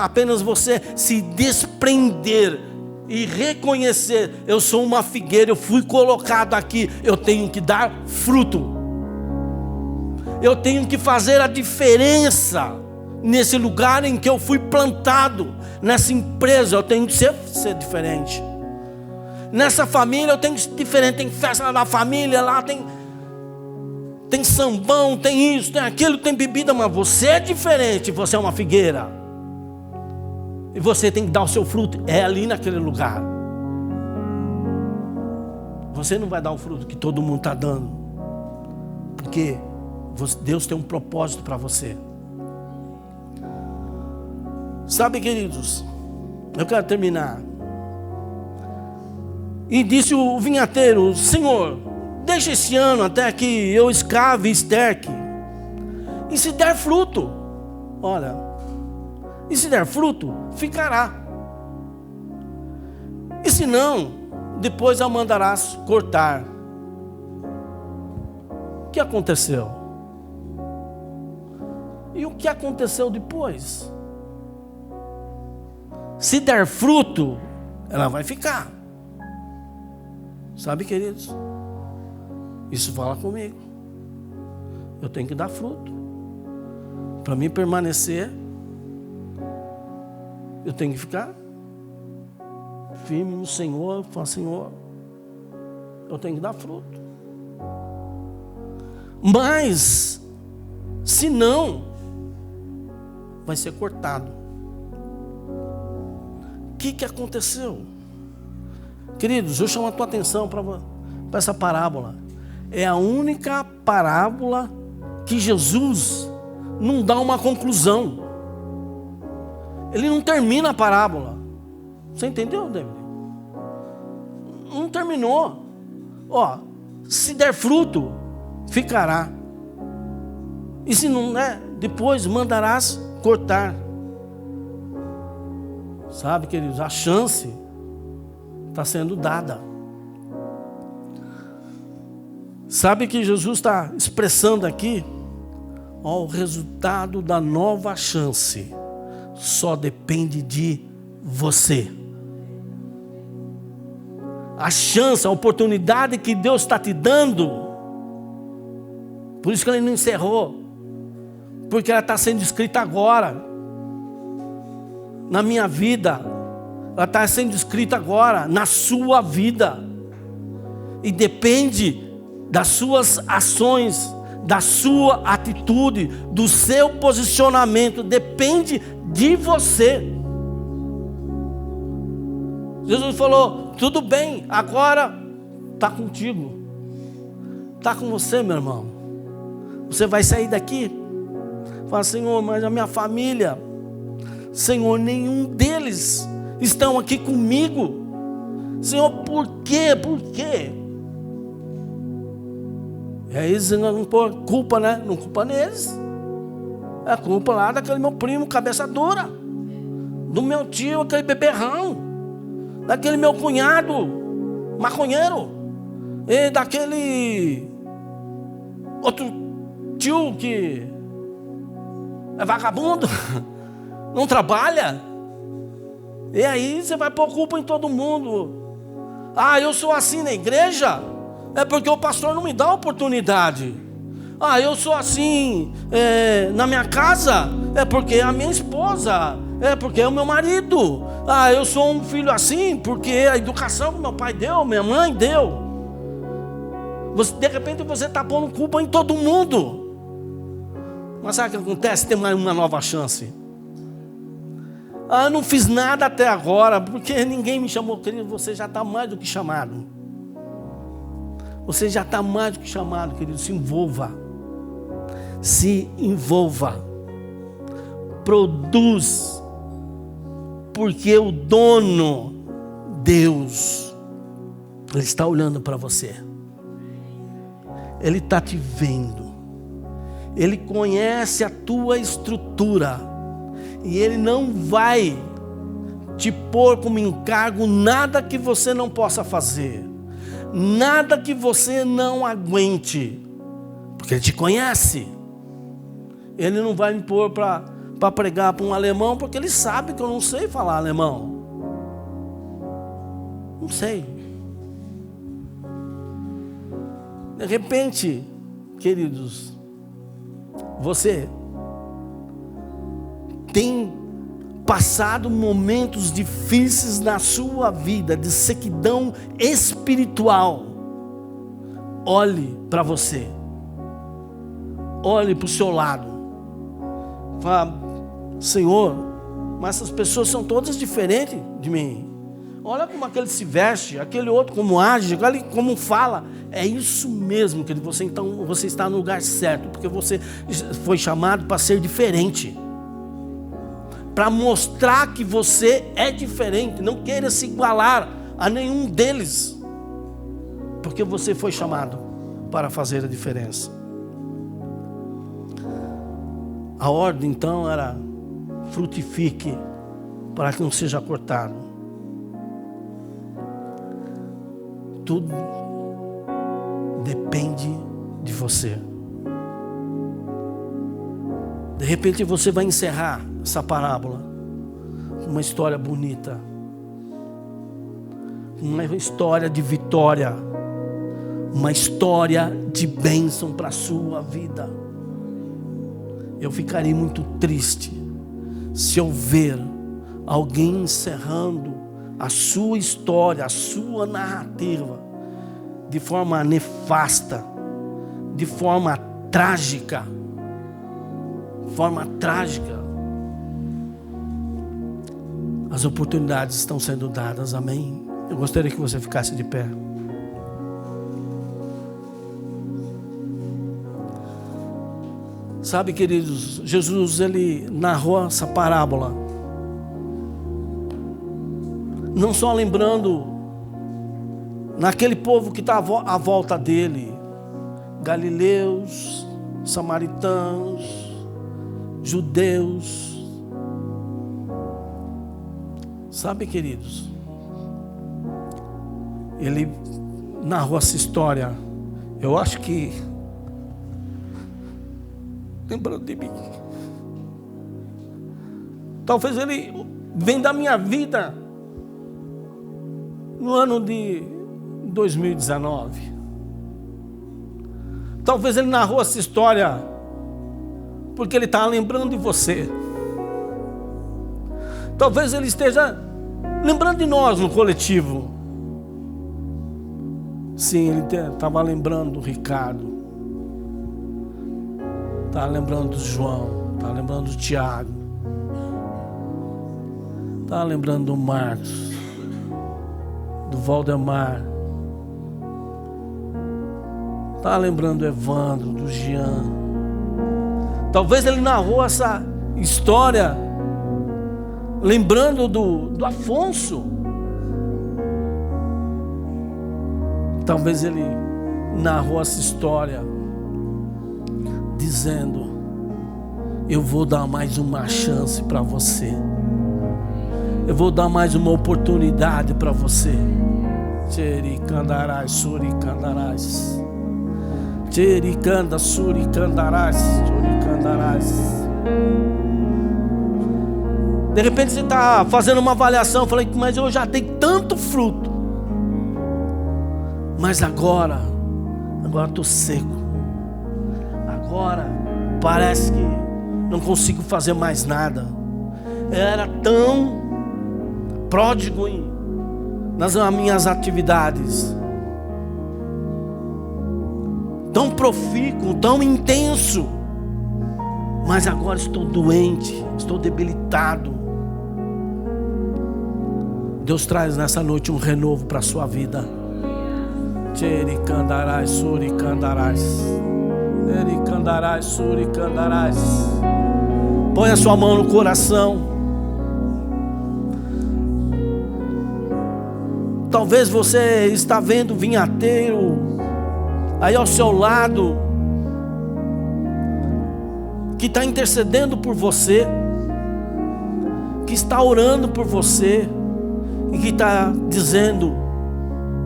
apenas você se desprender e reconhecer: eu sou uma figueira, eu fui colocado aqui, eu tenho que dar fruto. Eu tenho que fazer a diferença nesse lugar em que eu fui plantado. Nessa empresa eu tenho que ser diferente. Nessa família eu tenho que ser diferente. Tem festa da família, lá tem sambão, tem isso, tem aquilo, tem bebida, mas você é diferente, você é uma figueira. E você tem que dar o seu fruto, é ali naquele lugar. Você não vai dar o fruto que todo mundo está dando, porque Deus tem um propósito para você. Sabe, queridos, eu quero terminar. E disse o vinhateiro: Senhor, deixa esse ano até que eu escave e esterque, e se der fruto, olha, e se der fruto, ficará. E se não, depois a mandarás cortar. O que aconteceu? E o que aconteceu depois? Se der fruto, ela vai ficar. Sabe, queridos? Isso fala comigo. Eu tenho que dar fruto. Para mim permanecer, eu tenho que ficar firme no Senhor. Falar: Senhor, eu tenho que dar fruto. Mas, se não, vai ser cortado. O que aconteceu? Queridos, eu chamo a tua atenção para essa parábola. É a única parábola que Jesus não dá uma conclusão. Ele não termina a parábola. Você entendeu, David? Não terminou. Ó, se der fruto, ficará. E se não der, depois mandarás cortar. Sabe, queridos, a chance está sendo dada. Sabe que Jesus está expressando aqui? Ó, o resultado da nova chance só depende de você. A chance, a oportunidade que Deus está te dando, por isso que Ele não encerrou, porque ela está sendo escrita agora, na minha vida, ela está sendo escrita agora, na sua vida, e depende das suas ações, da sua atitude, do seu posicionamento, depende de você. Jesus falou: tudo bem, agora está contigo, está com você, meu irmão. Você vai sair daqui, fala: Senhor, mas a minha família, Senhor, nenhum deles estão aqui comigo. Senhor, por quê? Por quê? E aí você não pôr culpa, né? Não culpa neles. É culpa lá daquele meu primo, cabeça dura, do meu tio, aquele beberrão, daquele meu cunhado, maconheiro. E daquele outro tio que é vagabundo, não trabalha. E aí você vai pôr culpa em todo mundo. Ah, eu sou assim na igreja, é porque o pastor não me dá oportunidade. Ah, eu sou assim na minha casa, é porque é a minha esposa, é porque é o meu marido. Ah, eu sou um filho assim, porque a educação que meu pai deu, minha mãe deu. De repente você está pondo culpa em todo mundo. Mas sabe o que acontece? Tem uma nova chance. Ah, eu não fiz nada até agora, porque ninguém me chamou. Querido, você já está mais do que chamado. Você já está mais do que chamado, querido. Se envolva. Se envolva. Produz. Porque o dono, Deus, Ele está olhando para você. Ele está te vendo. Ele conhece a tua estrutura. E Ele não vai te pôr como encargo nada que você não possa fazer. Nada que você não aguente. Porque Ele te conhece. Ele não vai me pôr para pregar para um alemão, porque Ele sabe que eu não sei falar alemão. Não sei. De repente, queridos, você tem passado momentos difíceis na sua vida, de sequidão espiritual. Olhe para você. Olhe para o seu lado. Fala, Senhor, mas essas pessoas são todas diferentes de mim. Olha como aquele se veste, aquele outro como age, aquele como fala. É isso mesmo, querido. Você está no lugar certo, porque você foi chamado para ser diferente. Para mostrar que você é diferente. Não queira se igualar a nenhum deles, porque você foi chamado para fazer a diferença. A ordem então era: frutifique para que não seja cortado. Tudo depende de você. De repente você vai encerrar essa parábola com uma história bonita, uma história de vitória, uma história de bênção para a sua vida. Eu ficaria muito triste se eu ver alguém encerrando a sua história, a sua narrativa de forma nefasta, de forma trágica. As oportunidades estão sendo dadas, amém? Eu gostaria que você ficasse de pé. Sabe, queridos, Jesus, Ele narrou essa parábola não só lembrando naquele povo que está à volta dele, galileus, samaritanos, judeus. Sabe, queridos, Ele narrou essa história, eu acho que lembrando de mim. Talvez Ele venha da minha vida no ano de 2019. Talvez Ele narrou essa história porque Ele está lembrando de você. Talvez Ele esteja lembrando de nós no coletivo. Sim, Ele estava lembrando do Ricardo, está lembrando do João, está lembrando do Tiago, está lembrando do Marcos, do Valdemar, está lembrando do Evandro, do Jean. Talvez Ele narrou essa história lembrando do Afonso. Talvez Ele narrou essa história dizendo: eu vou dar mais uma chance para você. Eu vou dar mais uma oportunidade para você. Tchericandarás, suricandarás. Tchericanda, suricandarás, tchuricandarás. De repente você está fazendo uma avaliação, falei, mas eu já dei tanto fruto. Mas agora estou seco. Agora parece que não consigo fazer mais nada. Eu era tão pródigo nas minhas atividades, tão profícuo, tão intenso, mas agora estou doente, estou debilitado. Deus traz nessa noite um renovo para a sua vida. Tchericandarás, suricandarás. Tchericandarás, suricandarás. Põe a sua mão no coração. Talvez você está vendo vinhateiro aí ao seu lado, que está intercedendo por você, que está orando por você, e que está dizendo: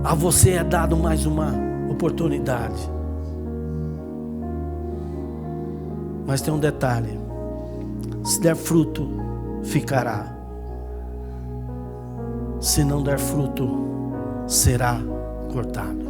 a você é dado mais uma oportunidade. Mas tem um detalhe: se der fruto, ficará. Se não der fruto, será cortado.